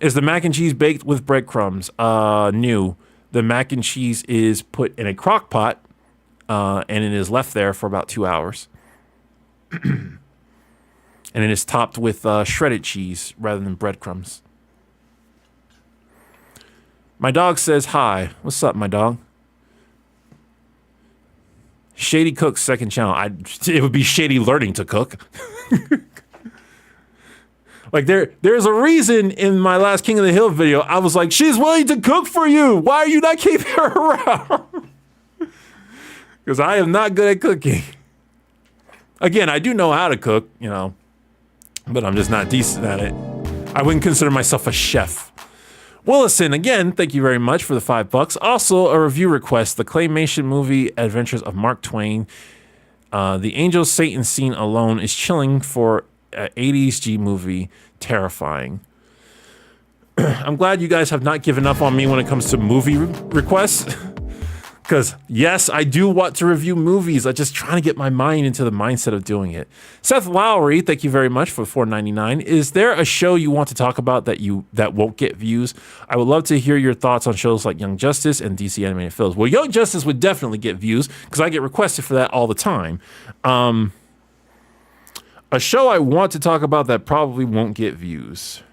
Is the mac and cheese baked with breadcrumbs? New. The mac and cheese is put in a crock pot, and it is left there for about 2 hours. And it is topped with shredded cheese rather than breadcrumbs. My dog says hi. What's up, my dog? Shady Cooks second channel. It would be Shady learning to cook. Like there's a reason in my last King of the Hill video, I was like, she's willing to cook for you. Why are you not keeping her around? Because I am not good at cooking. Again, I do know how to cook, but I'm just not decent at it. I wouldn't consider myself a chef. Willison, again, thank you very much for the $5. Also, a review request: the claymation movie Adventures of Mark Twain. The Angel Satan scene alone is chilling for an 80s G movie. Terrifying. I'm glad you guys have not given up on me when it comes to movie requests. Because, yes, I do want to review movies. I'm just trying to get my mind into the mindset of doing it. Seth Lowry, thank you very much for $4.99. Is there a show you want to talk about that won't get views? I would love to hear your thoughts on shows like Young Justice and DC Animated Films. Well, Young Justice would definitely get views because I get requested for that all the time. A show I want to talk about that probably won't get views.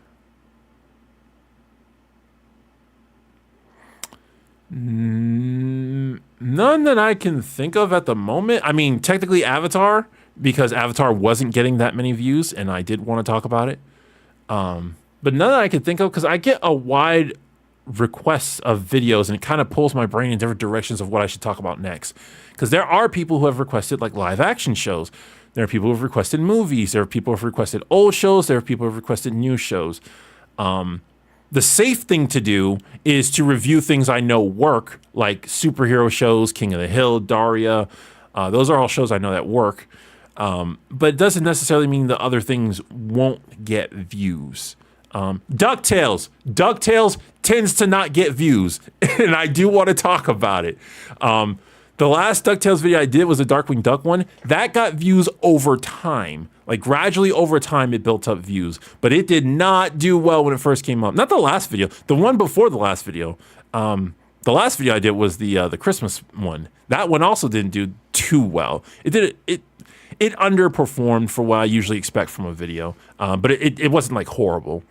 None that I can think of at the moment. I mean, technically Avatar, because Avatar wasn't getting that many views, and I did want to talk about it. But none that I can think of, because I get a wide requests of videos, and it kind of pulls my brain in different directions of what I should talk about next. Because there are people who have requested like live action shows. There are people who have requested movies. There are people who have requested old shows. There are people who have requested new shows. The safe thing to do is to review things I know work, like superhero shows, King of the Hill, Daria. Those are all shows I know that work. But it doesn't necessarily mean the other things won't get views. DuckTales. DuckTales tends to not get views, and I do want to talk about it. The last DuckTales video I did was a Darkwing Duck one. That got views over time. Like gradually over time, it built up views, but it did not do well when it first came up. Not the last video, the one before the last video. The last video I did was the Christmas one. That one also didn't do too well. It underperformed for what I usually expect from a video, but it wasn't like horrible.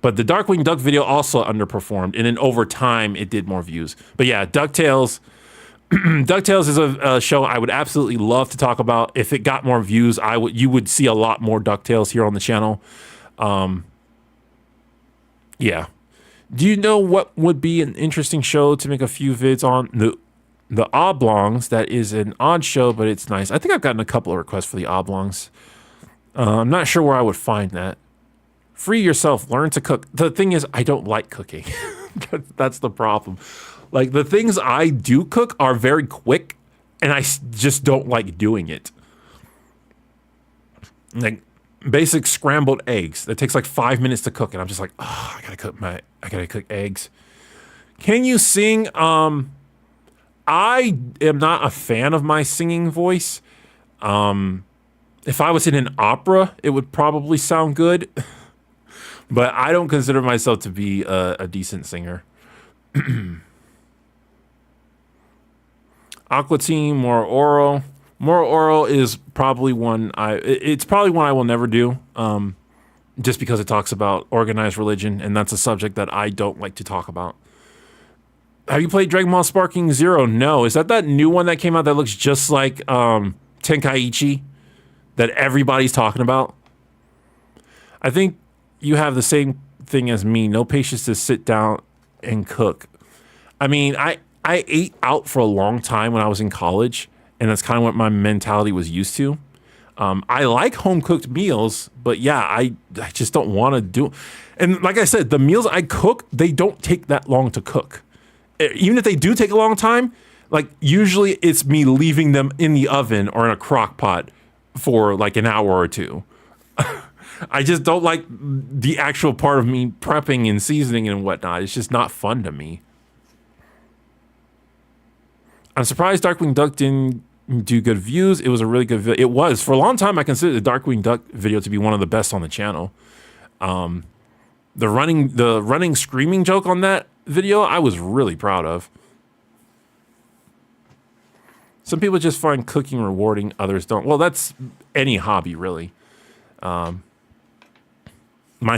But the Darkwing Duck video also underperformed, and then over time it did more views. But yeah, DuckTales. DuckTales is a show I would absolutely love to talk about. If it got more views, you would see a lot more DuckTales here on the channel. Yeah. Do you know what would be an interesting show to make a few vids on? The Oblongs. That is an odd show, but it's nice. I think I've gotten a couple of requests for the Oblongs. I'm not sure where I would find that. Free yourself. Learn to cook. The thing is, I don't like cooking. That's the problem. Like, the things I do cook are very quick, and I just don't like doing it. Like, basic scrambled eggs. That takes like 5 minutes to cook, and I'm just like, oh, I gotta cook eggs. Can you sing? I am not a fan of my singing voice. If I was in an opera, it would probably sound good. But I don't consider myself to be a decent singer. Aqua Team, Moro Oro. Moro Oro is probably one it's probably one I will never do. Just because it talks about organized religion, and that's a subject that I don't like to talk about. Have you played Dragon Ball Sparking Zero? No. Is that new one that came out that looks just like Tenkaichi that everybody's talking about? I think you have the same thing as me. No patience to sit down and cook. I mean, I ate out for a long time when I was in college, and that's kind of what my mentality was used to. I like home-cooked meals, but yeah, I just don't want to do. And like I said, the meals I cook, they don't take that long to cook. Even if they do take a long time, like usually it's me leaving them in the oven or in a crock pot for like an hour or two. I just don't like the actual part of me prepping and seasoning and whatnot. It's just not fun to me. I'm surprised Darkwing Duck didn't do good views. It was a really good video. It was. For a long time, I considered the Darkwing Duck video to be one of the best on the channel. the running screaming joke on that video, I was really proud of. Some people just find cooking rewarding, others don't. Well, that's any hobby, really. My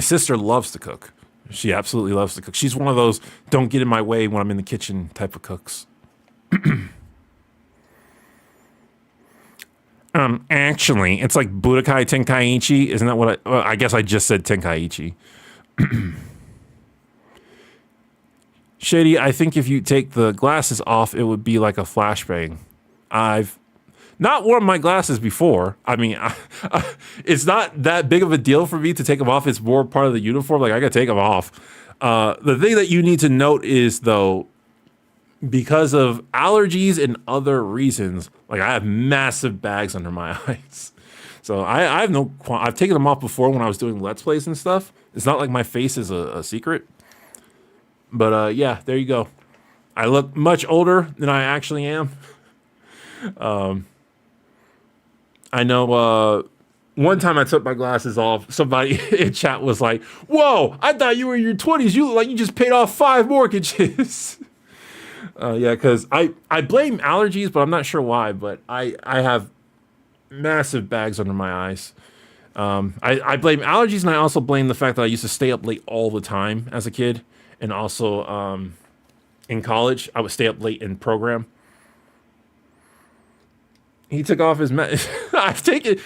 sister loves to cook. She absolutely loves to cook. She's one of those don't get in my way when I'm in the kitchen type of cooks. Actually, it's like Budokai Tenkaichi. Isn't that what I guess I just said Tenkaichi. Shady, I think if you take the glasses off, it would be like a flashbang. I've not worn my glasses before. I mean, it's not that big of a deal for me to take them off. It's more part of the uniform. Like, I gotta take them off. The thing that you need to note is, though, because of allergies and other reasons, like I have massive bags under my eyes. So I've taken them off before when I was doing Let's Plays and stuff. It's not like my face is a secret. But yeah, there you go. I look much older than I actually am. I know one time I took my glasses off. Somebody in chat was like, "Whoa, I thought you were in your 20s. You look like you just paid off 5 mortgages." Yeah, because I blame allergies, but I'm not sure why. But I have massive bags under my eyes. I blame allergies, and I also blame the fact that I used to stay up late all the time as a kid. And also in college, I would stay up late in program. He took off his mask. I've taken.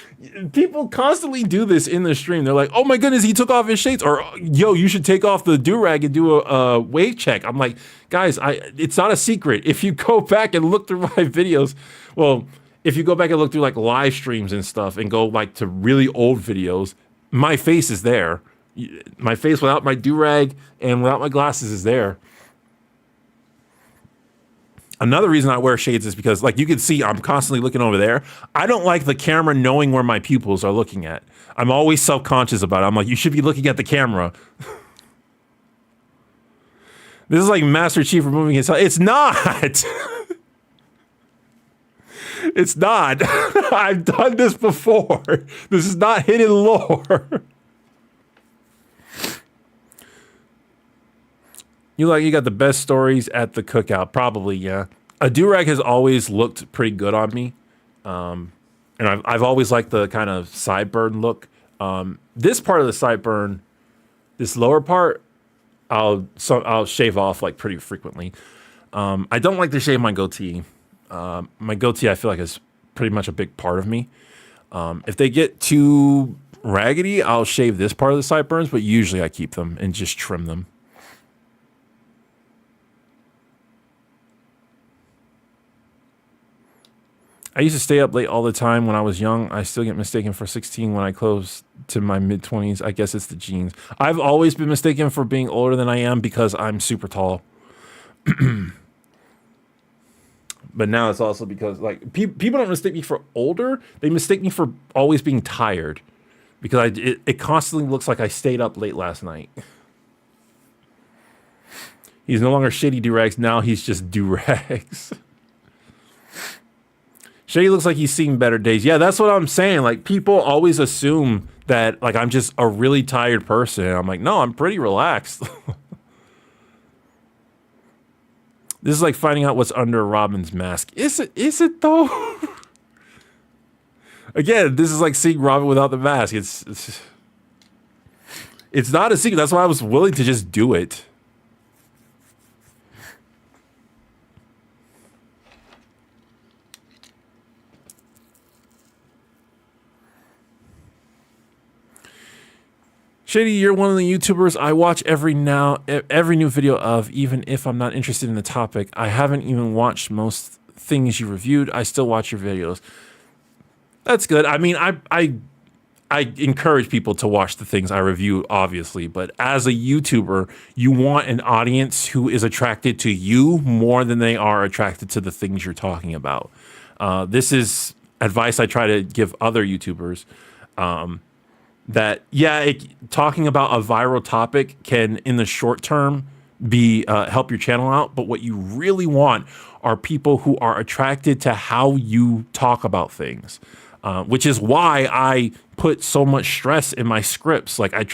People constantly do this in the stream. They're like, "Oh my goodness, he took off his shades," or "Yo, you should take off the durag and do a wave check." I'm like, guys, it's not a secret. If you go back and look through my videos, well, if you go back and look through like live streams and stuff, and go like to really old videos, my face is there. My face without my durag and without my glasses is there. Another reason I wear shades is because, like, you can see I'm constantly looking over there. I don't like the camera knowing where my pupils are looking at. I'm always self-conscious about it. I'm like, you should be looking at the camera. This is like Master Chief removing his... It's not! It's not. I've done this before. This is not hidden lore. You got the best stories at the cookout. Probably, yeah. A durag has always looked pretty good on me. And I've always liked the kind of sideburn look. This part of the sideburn, this lower part, I'll shave off like pretty frequently. I don't like to shave my goatee. My goatee, I feel like, is pretty much a big part of me. If they get too raggedy, I'll shave this part of the sideburns, but usually I keep them and just trim them. I used to stay up late all the time when I was young. I still get mistaken for 16 when I close to my mid-20s. I guess it's the genes. I've always been mistaken for being older than I am because I'm super tall. But now it's also because, like, people don't mistake me for older. They mistake me for always being tired because it constantly looks like I stayed up late last night. He's no longer Shady Doorags. Now he's just Doorags. Shady looks like he's seen better days. Yeah, that's what I'm saying. Like, people always assume that, like, I'm just a really tired person. I'm like, no, I'm pretty relaxed. This is like finding out what's under Robin's mask. Is it though? Again, this is like seeing Robin without the mask. It's not a secret. That's why I was willing to just do it. Shady, you're one of the YouTubers I watch every new video of, even if I'm not interested in the topic. I haven't even watched most things you reviewed. I still watch your videos. That's good. I mean, I encourage people to watch the things I review, obviously, but as a YouTuber, you want an audience who is attracted to you more than they are attracted to the things you're talking about. This is advice I try to give other YouTubers. That, yeah, talking about a viral topic can, in the short term, be help your channel out. But what you really want are people who are attracted to how you talk about things. which is why I put so much stress in my scripts. Like I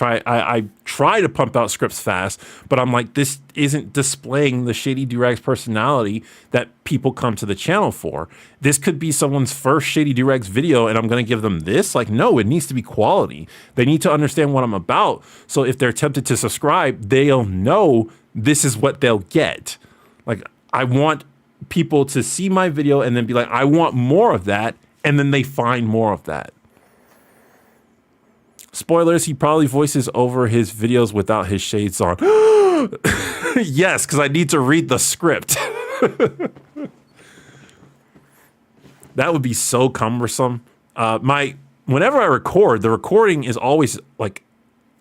try to pump out scripts fast, but I'm like, this isn't displaying the Shady Doorags personality that people come to the channel for. This could be someone's first Shady Doorags video, and I'm going to give them this. Like, no, it needs to be quality. They need to understand what I'm about. So if they're tempted to subscribe, they'll know this is what they'll get. Like, I want people to see my video and then be like, I want more of that. And then they find more of that. Spoilers, he probably voices over his videos without his shades on. Yes, because I need to read the script. That would be so cumbersome. Whenever I record, the recording is always like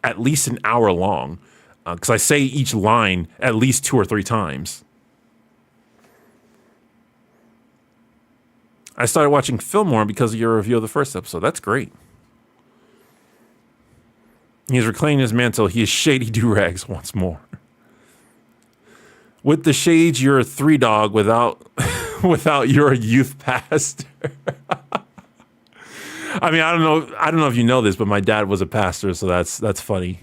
at least an hour long. Because I say each line at least 2 or 3 times. I started watching Fillmore because of your review of the first episode. That's great. He has reclaimed his mantle. He is Shady Doorags once more. With the shades, you're a 3 dog. Without, you're a youth pastor. I mean, I don't know if you know this, but my dad was a pastor, so that's funny.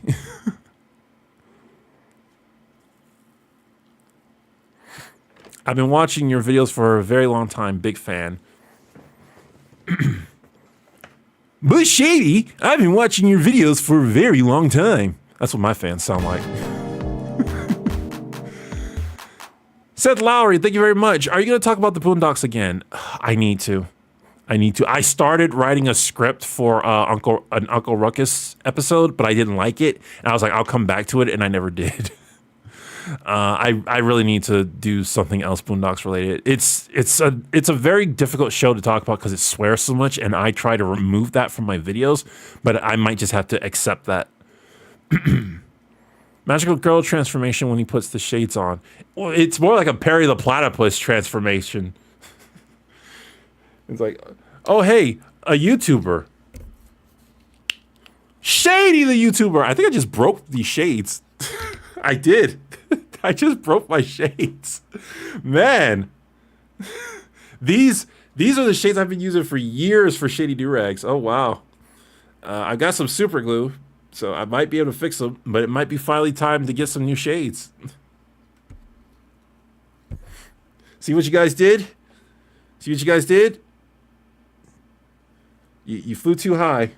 I've been watching your videos for a very long time. Big fan. But Shady, I've been watching your videos for a very long time. That's what my fans sound like. Seth Lowry, thank you very much. Are you going to talk about the Boondocks again? I need to. I started writing a script for an Uncle Ruckus episode, but I didn't like it. And I was like, I'll come back to it, and I never did. I really need to do something else Boondocks related. It's a very difficult show to talk about because it swears so much, and I try to remove that from my videos, but I might just have to accept that. Magical girl transformation when he puts the shades on. Well, it's more like a Perry the Platypus transformation. It's like, oh hey, a YouTuber. Shady the YouTuber. I think I just broke these shades. I did. I just broke my shades. Man. These are the shades I've been using for years for Shady Doorags. Oh, wow. I got some super glue, so I might be able to fix them, but it might be finally time to get some new shades. See what you guys did? See what you guys did? You flew too high.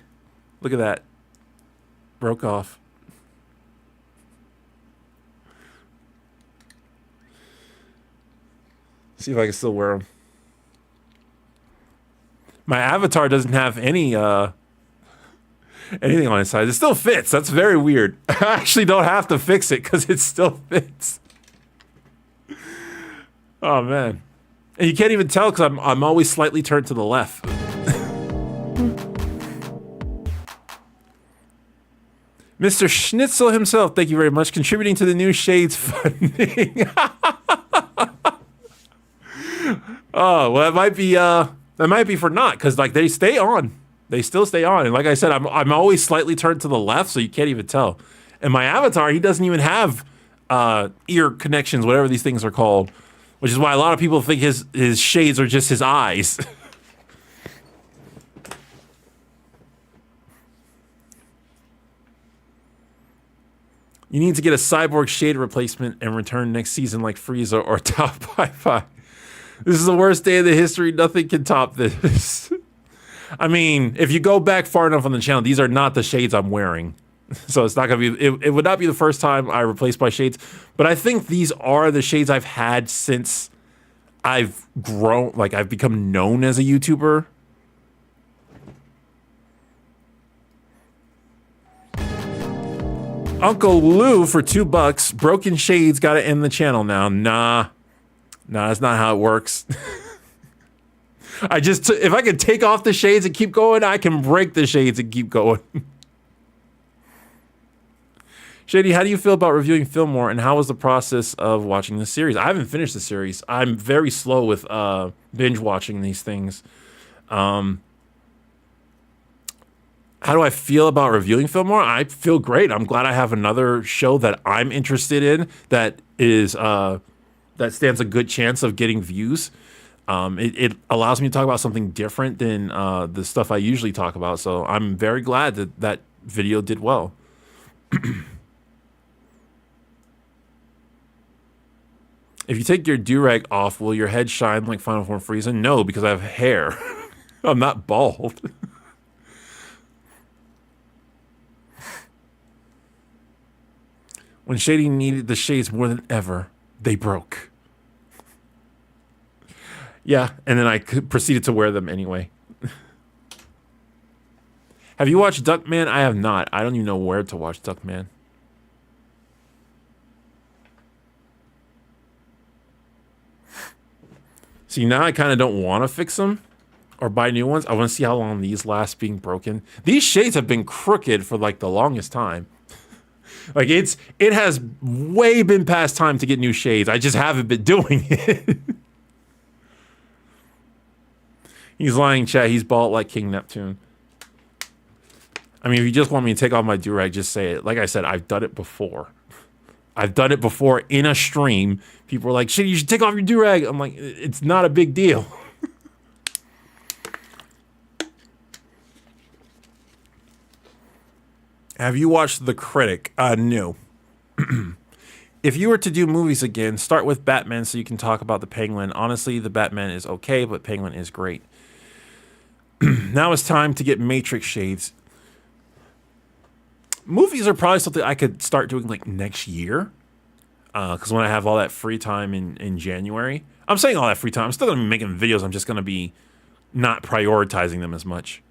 Look at that. Broke off. See if I can still wear them. My avatar doesn't have any anything on its side. It still fits. That's very weird. I actually don't have to fix it because it still fits. Oh man, and you can't even tell because I'm always slightly turned to the left. Mr. Schnitzel himself, thank you very much, contributing to the new Shades funding. Oh, well, that might be for not, because like they stay on. They still stay on. And like I said, I'm always slightly turned to the left, so you can't even tell. And my avatar, he doesn't even have ear connections, whatever these things are called, which is why a lot of people think his shades are just his eyes. You need to get a cyborg shade replacement and return next season like Frieza or Top Pi-Fi. This is the worst day of the history. Nothing can top this. I mean, if you go back far enough on the channel, these are not the shades I'm wearing. So it's not going to be, it would not be the first time I replaced my shades. But I think these are the shades I've had since I've grown, like I've become known as a YouTuber. Uncle Lou for $2. Broken shades got to end the channel now. Nah, that's not how it works. If I could take off the shades and keep going, I can break the shades and keep going. Shady, how do you feel about reviewing Fillmore, and how was the process of watching the series? I haven't finished the series. I'm very slow with binge watching these things. How do I feel about reviewing Fillmore? I feel great. I'm glad I have another show that I'm interested in that is that stands a good chance of getting views. It allows me to talk about something different than the stuff I usually talk about. So I'm very glad that that video did well. If you take your durag off, will your head shine like Final Form Frieza? No, because I have hair. I'm not bald. When Shady needed the shades more than ever, they broke. Yeah, and then I proceeded to wear them anyway. Have you watched Duckman? I have not. I don't even know where to watch Duckman. See, now I kind of don't want to fix them or buy new ones. I want to see how long these last being broken. These shades have been crooked for like the longest time. Like it has way been past time to get new shades. I just haven't been doing it. He's lying, chat. He's bald like King Neptune. I mean, if you just want me to take off my durag, just say it. Like I said, I've done it before. I've done it before in a stream. People are like, shit, you should take off your durag. I'm like, it's not a big deal. Have you watched The Critic? No. If you were to do movies again, start with Batman so you can talk about the Penguin. Honestly, the Batman is okay, but Penguin is great. Now it's time to get Matrix shades. Movies are probably something I could start doing like next year. Because when I have all that free time in January. I'm saying all that free time. I'm still going to be making videos. I'm just going to be not prioritizing them as much.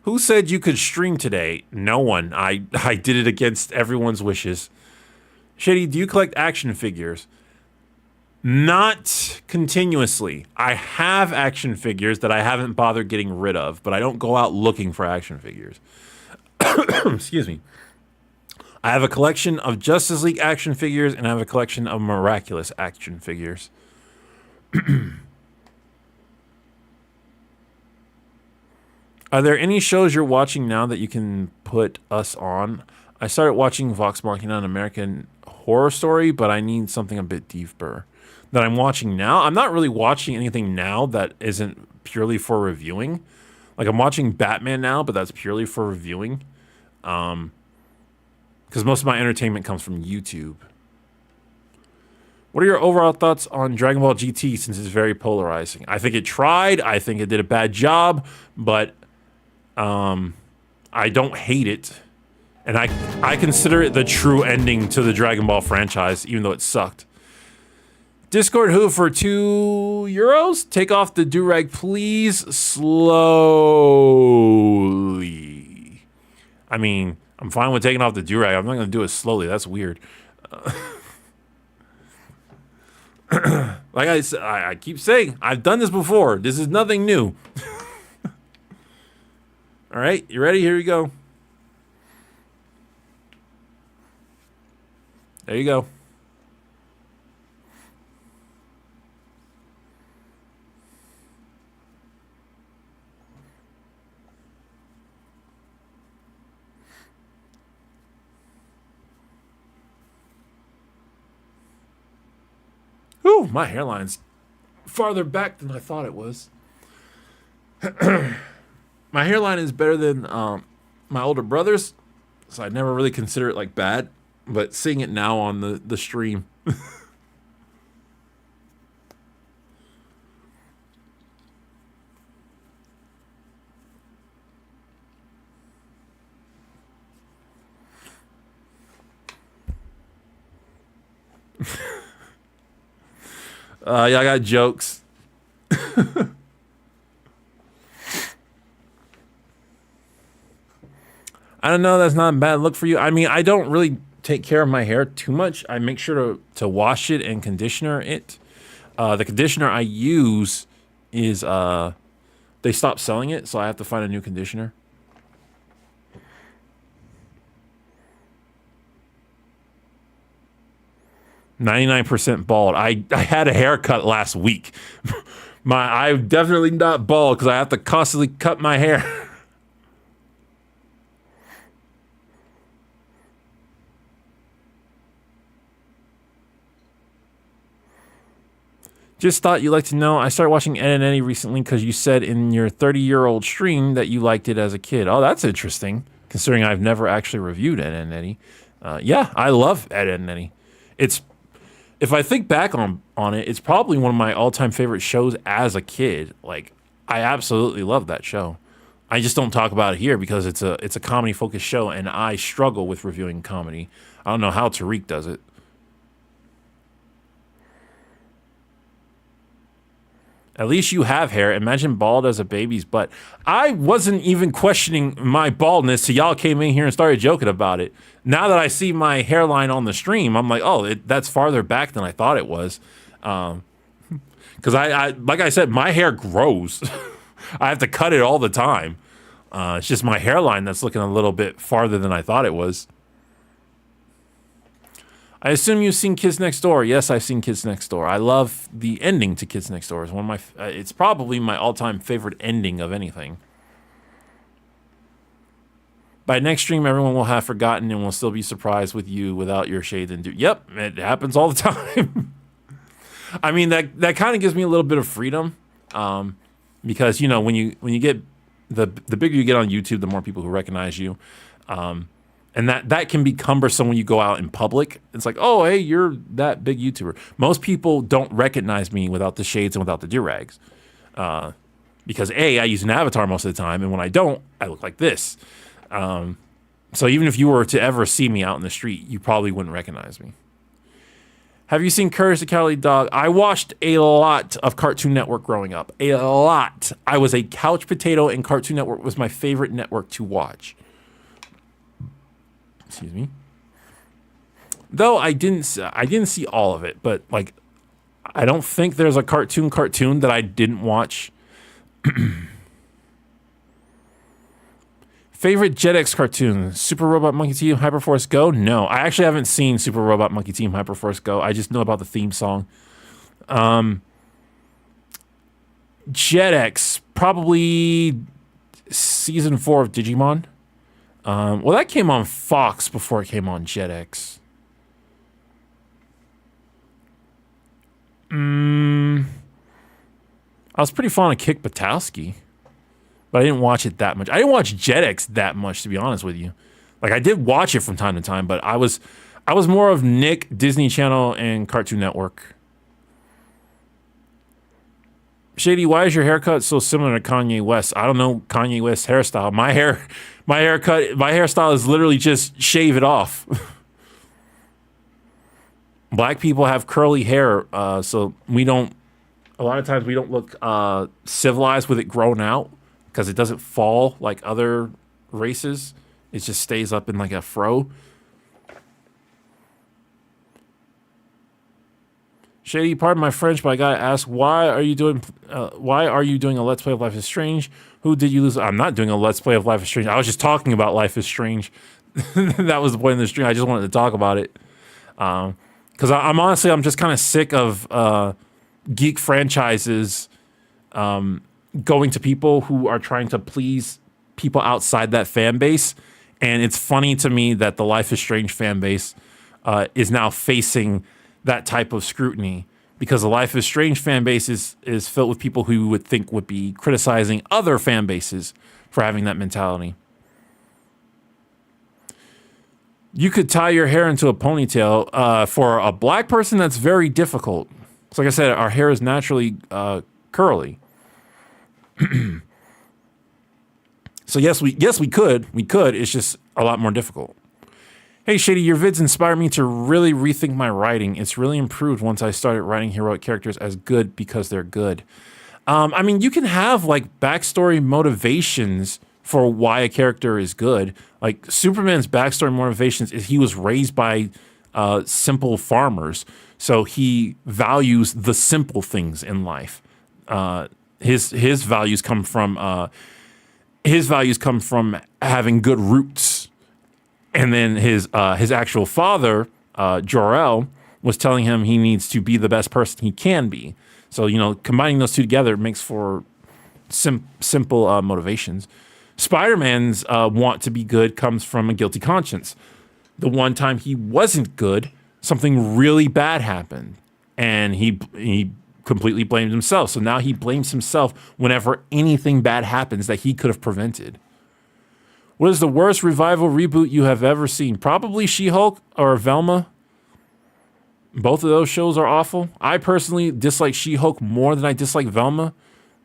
Who said you could stream today? No one. I did it against everyone's wishes. Shady, do you collect action figures? Not continuously. I have action figures that I haven't bothered getting rid of, but I don't go out looking for action figures. Excuse me. I have a collection of Justice League action figures, and I have a collection of Miraculous action figures. Are there any shows you're watching now that you can put us on? I started watching Vox Machina on American Horror Story, but I need something a bit deeper. That I'm watching now? I'm not really watching anything now that isn't purely for reviewing. Like, I'm watching Batman now, but that's purely for reviewing. Because most of my entertainment comes from YouTube. What are your overall thoughts on Dragon Ball GT since it's very polarizing? I think it tried. I think it did a bad job, but I don't hate it. And I consider it the true ending to the Dragon Ball franchise, even though it sucked. Discord who for €2? Take off the durag, please, slowly. I mean, I'm fine with taking off the durag. I'm not going to do it slowly. That's weird. Like I keep saying, I've done this before. This is nothing new. All right, you ready? Here we go. There you go. Ooh, my hairline's farther back than I thought it was. My hairline is better than my older brother's, so I never really consider it like bad. But seeing it now on the stream. Yeah, I got jokes. I don't know. That's not a bad look for you. I mean, I don't really take care of my hair too much. I make sure to wash it and conditioner it. The conditioner I use is they stopped selling it, so I have to find a new conditioner. %bald. I had a haircut last week. I'm definitely not bald because I have to constantly cut my hair. Just thought you'd like to know. I started watching Ed and Eddie recently because you said in your 30-year-old stream that you liked it as a kid. Oh, that's interesting, considering I've never actually reviewed Ed and Eddie. Yeah, I love Ed and Eddie. It's if I think back on it, it's probably one of my all-time favorite shows as a kid. Like, I absolutely love that show. I just don't talk about it here because it's a comedy-focused show, and I struggle with reviewing comedy. I don't know how Tariq does it. At least you have hair. Imagine bald as a baby's butt. I wasn't even questioning my baldness till y'all came in here and started joking about it. Now that I see my hairline on the stream, I'm like, oh, that's farther back than I thought it was. Because I like I said, my hair grows. I have to cut it all the time. It's just my hairline that's looking a little bit farther than I thought it was. I assume you've seen Kids Next Door. Yes, I've seen Kids Next Door. I love the ending to Kids Next Door. It's one of my. It's probably my all-time favorite ending of anything. By next stream, everyone will have forgotten and will still be surprised with you without your shade and do. Yep, it happens all the time. I mean, that kind of gives me a little bit of freedom, because you know when you get the bigger you get on YouTube, the more people who recognize you. And that can be cumbersome when you go out in public. It's like, oh, hey, you're that big YouTuber. Most people don't recognize me without the shades and without the durags. Because A, I use an avatar most of the time, and when I don't, I look like this. So even if you were to ever see me out in the street, you probably wouldn't recognize me. Have you seen Courage the Cowardly Dog? I watched a lot of Cartoon Network growing up. A lot. I was a couch potato, and Cartoon Network was my favorite network to watch. Excuse me. Though I didn't see all of it, but like I don't think there's a cartoon that I didn't watch. Favorite JetX cartoon? Super Robot Monkey Team Hyperforce Go? No, I actually haven't seen Super Robot Monkey Team Hyperforce Go. I just know about the theme song. JetX, probably season 4 of Digimon. Well, that came on Fox before it came on JetX. I was pretty fond of Kick Buttowski, but I didn't watch it that much. I didn't watch JetX that much, to be honest with you. Like, I did watch it from time to time, but I was more of Nick, Disney Channel, and Cartoon Network. Shady, why is your haircut so similar to Kanye West? I don't know Kanye West's hairstyle. My hairstyle is literally just shave it off. Black people have curly hair, so we don't. A lot of times we don't look civilized with it grown out because it doesn't fall like other races. It just stays up in like a fro. Shady, pardon my French, but I gotta ask, why are you doing a Let's Play of Life is Strange? Who did you lose? I'm not doing a Let's Play of Life is Strange. I was just talking about Life is Strange. That was the point of the stream. I just wanted to talk about it. Because I'm just kind of sick of geek franchises going to people who are trying to please people outside that fan base. And it's funny to me that the Life is Strange fan base is now facing that type of scrutiny, because the Life is Strange fan base is filled with people who you would think would be criticizing other fan bases for having that mentality. You could tie your hair into a ponytail. For a black person, that's very difficult. So like I said, our hair is naturally curly. So yes, we could. We could. It's just a lot more difficult. Hey, Shady, your vids inspired me to really rethink my writing. It's really improved once I started writing heroic characters as good because they're good. I mean, you can have like backstory motivations for why a character is good. Like Superman's backstory motivations is he was raised by simple farmers, so he values the simple things in life. His values come from having good roots. And then his actual father, Jor-El, was telling him he needs to be the best person he can be. So, you know, combining those two together makes for simple motivations. Spider-Man's want to be good comes from a guilty conscience. The one time he wasn't good, something really bad happened. And he completely blamed himself. So now he blames himself whenever anything bad happens that he could have prevented. What is the worst revival reboot you have ever seen? Probably She-Hulk or Velma. Both of those shows are awful. I personally dislike She-Hulk more than I dislike Velma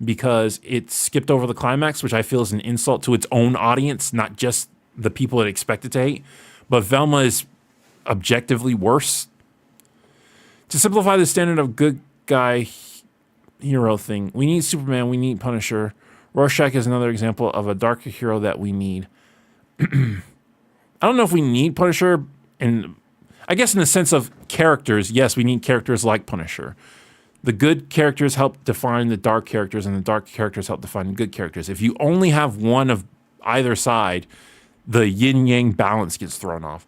because it skipped over the climax, which I feel is an insult to its own audience, not just the people it expected to hate. But Velma is objectively worse. To simplify the standard of good guy hero thing, we need Superman, we need Punisher. Rorschach is another example of a darker hero that we need. I don't know if we need Punisher, and I guess in the sense of characters, yes, we need characters like Punisher. The good characters help define the dark characters, and the dark characters help define the good characters. If you only have one of either side, the yin-yang balance gets thrown off.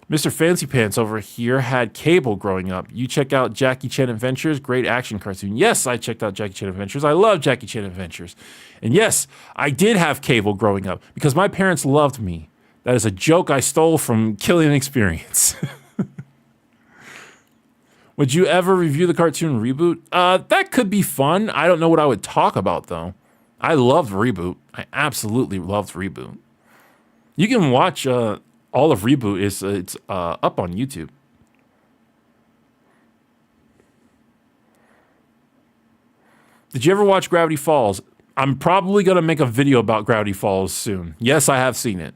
Mr. Fancy Pants over here had cable growing up. You check out Jackie Chan Adventures, great action cartoon. Yes, I checked out Jackie Chan Adventures. I love Jackie Chan Adventures. And yes, I did have cable growing up because my parents loved me. That is a joke I stole from Killing Experience. Would you ever review the cartoon Reboot? That could be fun. I don't know what I would talk about, though. I loved Reboot. I absolutely loved Reboot. You can watch all of Reboot. It's up on YouTube. Did you ever watch Gravity Falls? I'm probably going to make a video about Gravity Falls soon. Yes, I have seen it.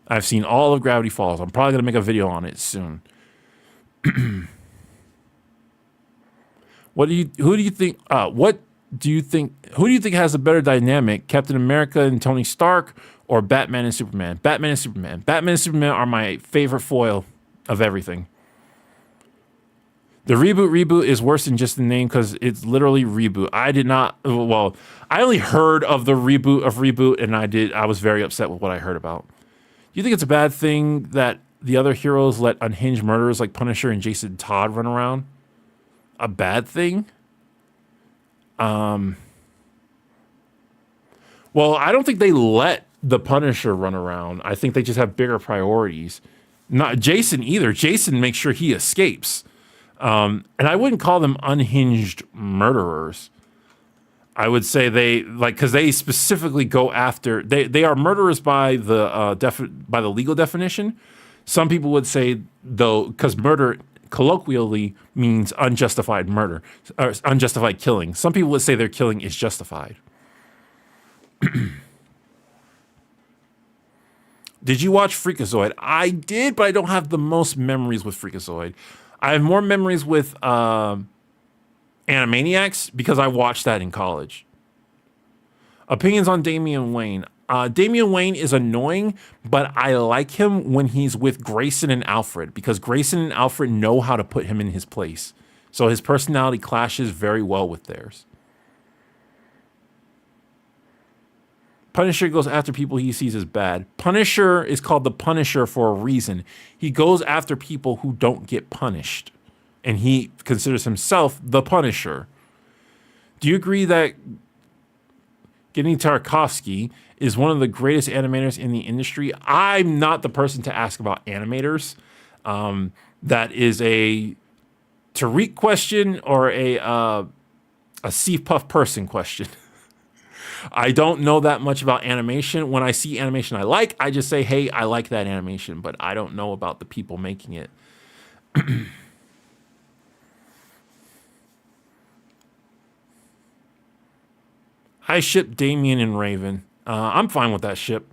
I've seen all of Gravity Falls. I'm probably going to make a video on it soon. Who do you think has a better dynamic, Captain America and Tony Stark or Batman and Superman? Batman and Superman. Batman and Superman are my favorite foil of everything. The reboot is worse than just the name because it's literally reboot. I only heard of the reboot of Reboot, and I was very upset with what I heard about. Do you think it's a bad thing that the other heroes let unhinged murderers like Punisher and Jason Todd run around? A bad thing? Well, I don't think they let the Punisher run around. I think they just have bigger priorities. Not Jason either. Jason makes sure he escapes. And I wouldn't call them unhinged murderers. I would say because they specifically go after, they are murderers by the legal definition. Some people would say, though, because murder colloquially means unjustified murder or unjustified killing. Some people would say their killing is justified. Did you watch Freakazoid? I did, but I don't have the most memories with Freakazoid. I have more memories with Animaniacs because I watched that in college. Opinions on Damian Wayne. Damian Wayne is annoying, but I like him when he's with Grayson and Alfred because Grayson and Alfred know how to put him in his place. So his personality clashes very well with theirs. Punisher goes after people he sees as bad. Punisher is called the Punisher for a reason. He goes after people who don't get punished. And he considers himself the Punisher. Do you agree that Genny Tarkovsky is one of the greatest animators in the industry? I'm not the person to ask about animators. That is a Tariq question or a Steve Puff person question. I don't know that much about animation. When I see animation I just say, hey, I like that animation, but I don't know about the people making it. I ship Damien and Raven. I'm fine with that ship.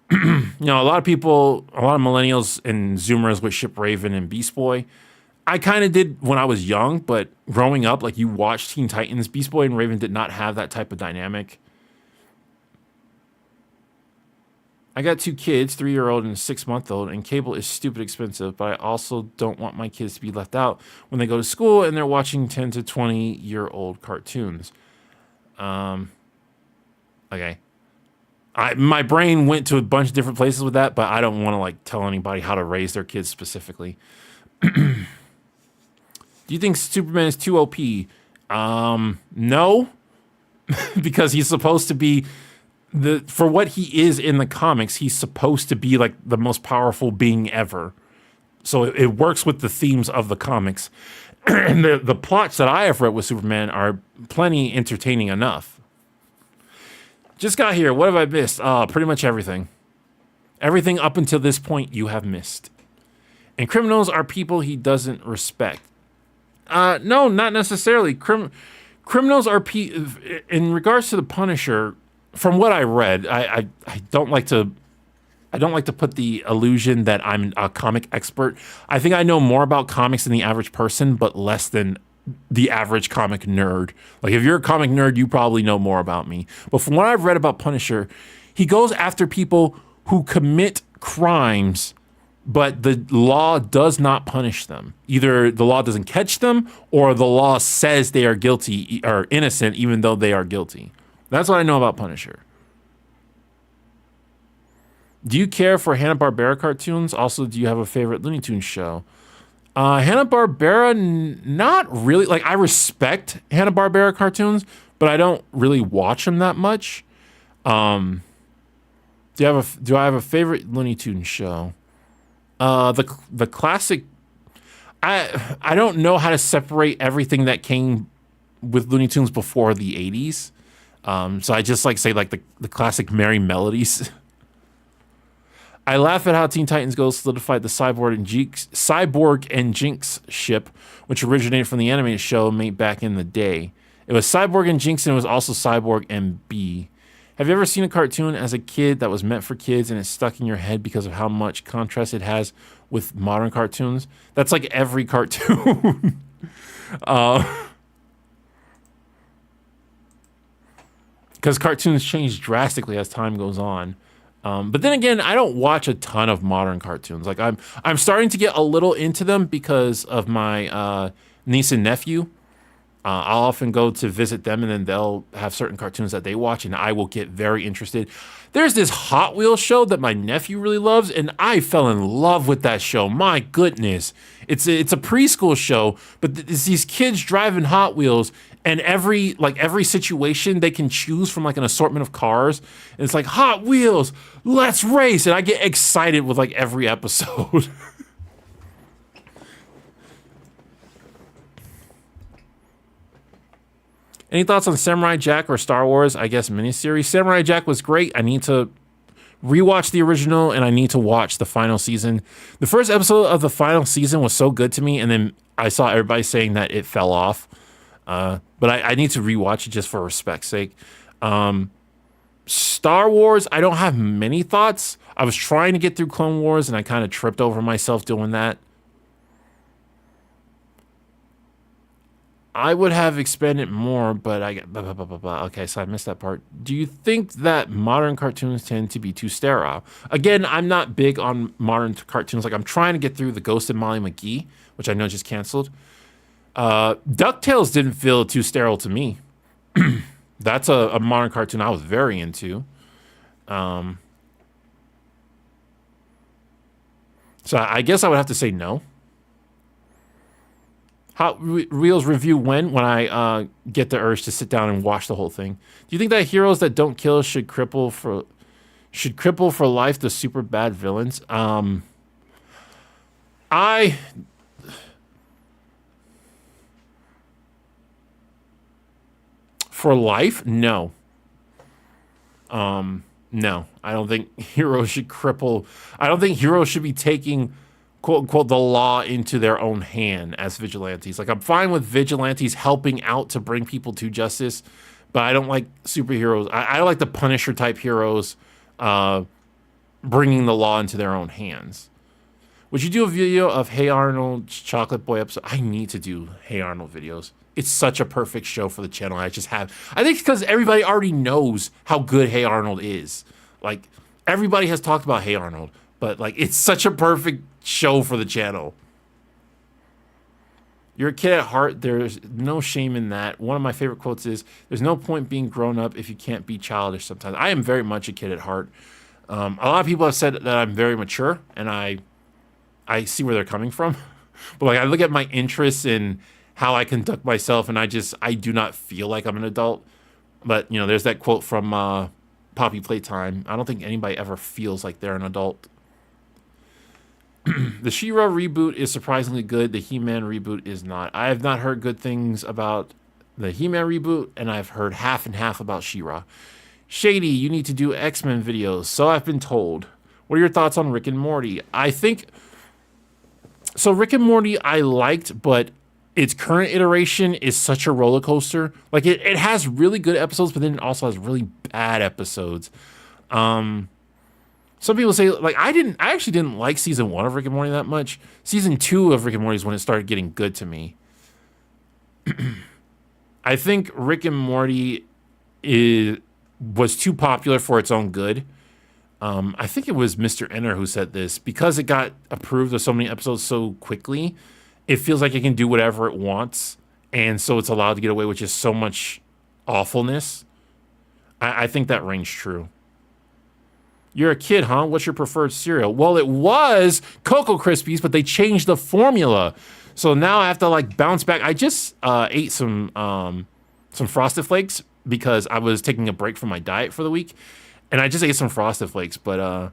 A lot of millennials and Zoomers would ship Raven and Beast Boy. I kind of did when I was young, but growing up, like you watched Teen Titans, Beast Boy and Raven did not have that type of dynamic. I got 2 kids, 3-year-old and a 6-month-old, and cable is stupid expensive, but I also don't want my kids to be left out when they go to school and they're watching 10 to 20-year-old cartoons. Okay. My brain went to a bunch of different places with that, but I don't want to tell anybody how to raise their kids specifically. Do you think Superman is too OP? No, because he's supposed to be for what he is in the comics. He's supposed to be the most powerful being ever. So it works with the themes of the comics. And the plots that I have read with Superman are plenty entertaining enough. Just got here. What have I missed? Pretty much everything. Everything up until this point you have missed. And criminals are people he doesn't respect. No, not necessarily. Criminals are in regards to the Punisher. From what I read, I don't like to. I don't like to put the illusion that I'm a comic expert. I think I know more about comics than the average person, but less than the average comic nerd. Like, if you're a comic nerd, you probably know more about me. But from what I've read about Punisher, he goes after people who commit crimes, but the law does not punish them. Either the law doesn't catch them, or the law says they are guilty or innocent, even though they are guilty. That's what I know about Punisher. Do you care for Hanna-Barbera cartoons? Also, do you have a favorite Looney Tunes show? Hanna-Barbera, not really. Like, I respect Hanna-Barbera cartoons, but I don't really watch them that much. Do I have a favorite Looney Tunes show? The classic. I don't know how to separate everything that came with Looney Tunes before the 80s. So I just say the classic Merry Melodies. I laugh at how Teen Titans Go solidified the Cyborg and Jinx ship, which originated from the animated show made back in the day. It was Cyborg and Jinx, and it was also Cyborg and Bee. Have you ever seen a cartoon as a kid that was meant for kids and it stuck in your head because of how much contrast it has with modern cartoons? That's like every cartoon. Because cartoons change drastically as time goes on. But then again, I don't watch a ton of modern cartoons. Like, I'm starting to get a little into them because of my niece and nephew. I'll often go to visit them, and then they'll have certain cartoons that they watch, and I will get very interested. There's this Hot Wheels show that my nephew really loves, and I fell in love with that show. My goodness. It's a preschool show, but it's these kids driving Hot Wheels, and every situation they can choose from an assortment of cars. And it's like, Hot Wheels, let's race. And I get excited with every episode. Any thoughts on Samurai Jack or Star Wars, I guess, miniseries? Samurai Jack was great. I need to rewatch the original, and I need to watch the final season. The first episode of the final season was so good to me, and then I saw everybody saying that it fell off. But I need to rewatch it just for respect's sake. Star Wars, I don't have many thoughts. I was trying to get through Clone Wars, and I kind of tripped over myself doing that. I would have expanded more, but okay, so I missed that part. Do you think that modern cartoons tend to be too sterile? Again, I'm not big on modern cartoons. I'm trying to get through the Ghost and Molly McGee, which I know just canceled. DuckTales didn't feel too sterile to me. That's a modern cartoon I was very into. So I guess I would have to say no. Hot Wheels review when I get the urge to sit down and watch the whole thing. Do you think that heroes that don't kill should cripple for life the super bad villains? For life? No. No. I don't think heroes should cripple. I don't think heroes should be taking, quote unquote, the law into their own hand as vigilantes. I'm fine with vigilantes helping out to bring people to justice, but I don't like superheroes. I like the Punisher type heroes bringing the law into their own hands. Would you do a video of Hey Arnold's Chocolate Boy episode? I need to do Hey Arnold videos. It's such a perfect show for the channel. I think it's because everybody already knows how good Hey Arnold is. Everybody has talked about Hey Arnold, but it's such a perfect show for the channel. You're a kid at heart. There's no shame in that. One of my favorite quotes is, there's no point being grown up if you can't be childish sometimes. I am very much a kid at heart. A lot of people have said that I'm very mature, and I see where they're coming from. But I look at my interests in how I conduct myself, and I do not feel like I'm an adult. But, there's that quote from Poppy Playtime. I don't think anybody ever feels like they're an adult. The She-Ra reboot is surprisingly good. The He-Man reboot is not. I have not heard good things about the He-Man reboot, and I've heard half and half about She-Ra. Shady, you need to do X-Men videos, so I've been told. What are your thoughts on Rick and Morty? I think... So Rick and Morty I liked, but its current iteration is such a roller coaster. Like, it has really good episodes, but then it also has really bad episodes. Some people say, like, I actually didn't like season 1 of Rick and Morty that much. Season 2 of Rick and Morty is when it started getting good to me. I think Rick and Morty was too popular for its own good. I think it was Mr. Enner who said this. Because it got approved of so many episodes so quickly, it feels like it can do whatever it wants. And so it's allowed to get away with just so much awfulness. I think that rings true. You're a kid, huh? What's your preferred cereal? Well, it was Cocoa Krispies, but they changed the formula. So now I have to like bounce back. I just ate some Frosted Flakes because I was taking a break from my diet for the week. And I just ate some Frosted Flakes, but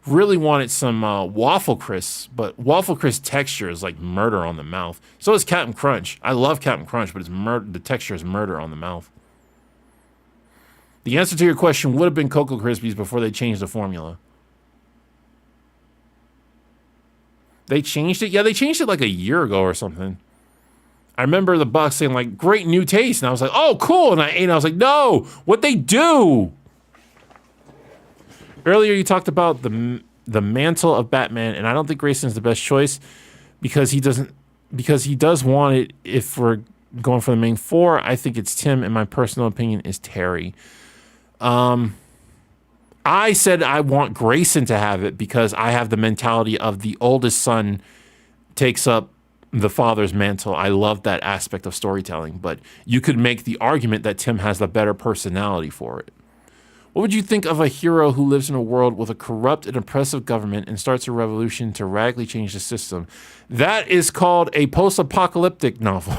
really wanted some Waffle Crisps. But Waffle Crisp texture is like murder on the mouth. So is Captain Crunch. I love Captain Crunch, but the texture is murder on the mouth. The answer to your question would have been Cocoa Krispies before they changed the formula. They changed it? Yeah, they changed it like a year ago or something. I remember the box saying like, great new taste. And I was like, oh, cool. And I ate and I was like, no, what'd they do? Earlier you talked about the mantle of Batman, and I don't think Grayson's the best choice because he does want it. If we're going for the main four, I think it's Tim, and my personal opinion is Terry. I said I want Grayson to have it because I have the mentality of the oldest son takes up the father's mantle. I love that aspect of storytelling, but you could make the argument that Tim has the better personality for it. What would you think of a hero who lives in a world with a corrupt and oppressive government and starts a revolution to radically change the system? That is called a post-apocalyptic novel.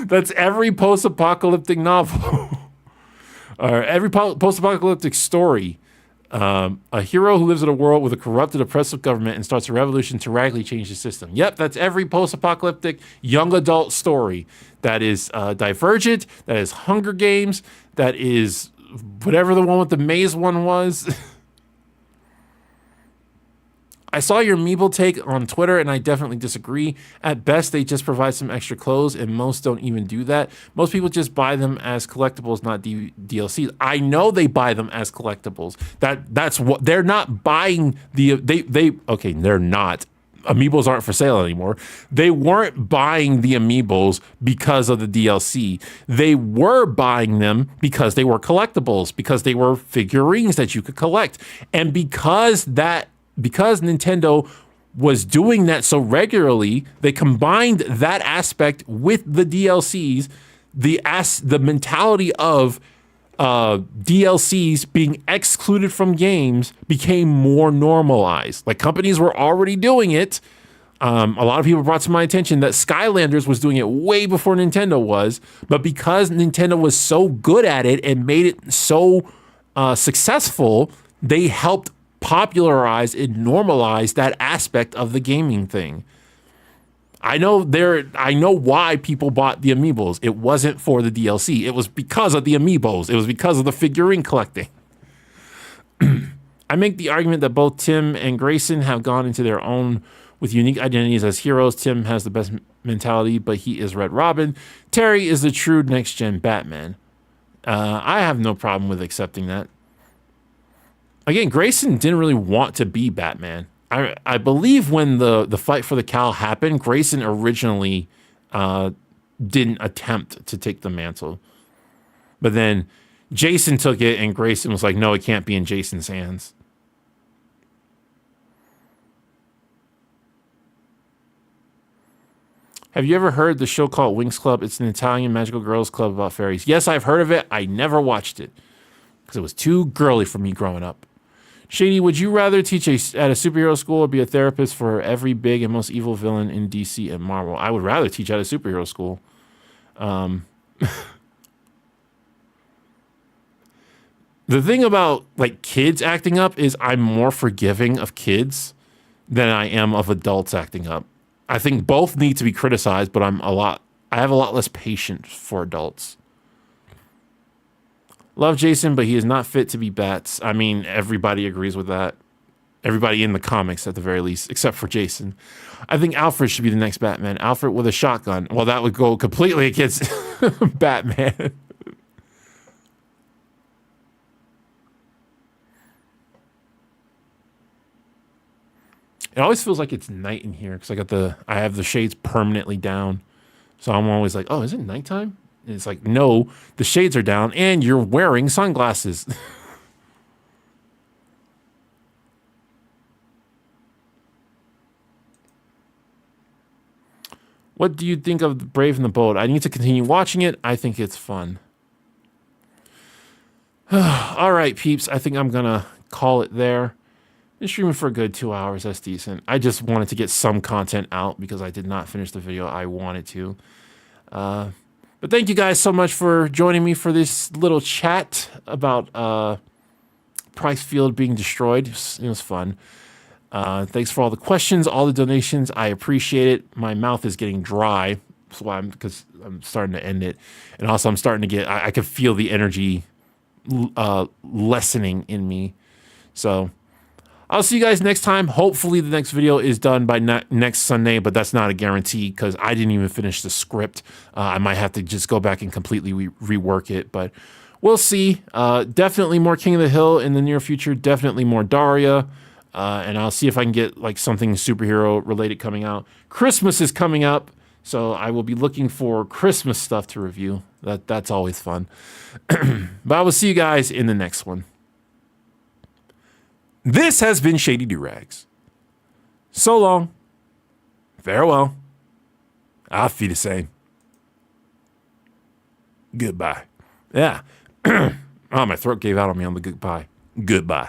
That's every post-apocalyptic novel. Or every post-apocalyptic story. A hero who lives in a world with a corrupted, oppressive government and starts a revolution to radically change the system. Yep, that's every post-apocalyptic young adult story. That is Divergent, that is Hunger Games, that is whatever the one with the maze one was. I saw your Meeple take on Twitter, and I definitely disagree. At best, they just provide some extra clothes, and most don't even do that. Most people just buy them as collectibles, not DLCs. I know they buy them as collectibles. That's what they're not buying. They're not. Amiibos aren't for sale anymore. They weren't buying the Amiibos because of the DLC. They were buying them because they were collectibles, because they were figurines that you could collect. And because Nintendo was doing that so regularly, they combined that aspect with the DLCs, the mentality of DLCs being excluded from games became more normalized. Like, companies were already doing it. A lot of people brought to my attention that Skylanders was doing it way before Nintendo was, but because Nintendo was so good at it and made it so successful, they helped popularize and normalize that aspect of the gaming thing. I know why people bought the Amiibos. It wasn't for the DLC. It was because of the Amiibos. It was because of the figurine collecting. I make the argument that both Tim and Grayson have gone into their own with unique identities as heroes. Tim has the best mentality, but he is Red Robin. Terry is the true next-gen Batman. I have no problem with accepting that. Again, Grayson didn't really want to be Batman. I believe when the fight for the cowl happened, Grayson originally didn't attempt to take the mantle. But then Jason took it, and Grayson was like, no, it can't be in Jason's hands. Have you ever heard the show called Winx Club? It's an Italian magical girls club about fairies. Yes, I've heard of it. I never watched it because it was too girly for me growing up. Shady, would you rather teach at a superhero school or be a therapist for every big and most evil villain in DC and Marvel? I would rather teach at a superhero school. The thing about like kids acting up is I'm more forgiving of kids than I am of adults acting up. I think both need to be criticized, but I have a lot less patience for adults. Love Jason, but he is not fit to be Bats. I mean, everybody agrees with that. Everybody in the comics, at the very least, except for Jason. I think Alfred should be the next Batman. Alfred with a shotgun. Well, that would go completely against Batman. It always feels like it's night in here because I have the shades permanently down. So I'm always like, oh, is it nighttime? And it's like, no, the shades are down and you're wearing sunglasses. What do you think of Brave and the Bold? I need to continue watching it. I think it's fun. All right, peeps. I think I'm going to call it there. Been streaming for a good 2 hours. That's decent. I just wanted to get some content out because I did not finish the video I wanted to. But thank you guys so much for joining me for this little chat about Pricefield being destroyed. It was fun. Thanks for all the questions, all the donations. I appreciate it. My mouth is getting dry, because I'm starting to end it. And also I'm starting to get, I can feel the energy lessening in me. So I'll see you guys next time. Hopefully the next video is done by next Sunday, but that's not a guarantee because I didn't even finish the script. I might have to just go back and completely rework it, but we'll see. Definitely more King of the Hill in the near future. Definitely more Daria. And I'll see if I can get like something superhero related coming out. Christmas is coming up, so I will be looking for Christmas stuff to review. That's always fun. But I will see you guys in the next one. This has been Shady Doorags. So long. Farewell. Auf Wiedersehen. Goodbye. Yeah. Oh, my throat gave out on me on the goodbye. Goodbye.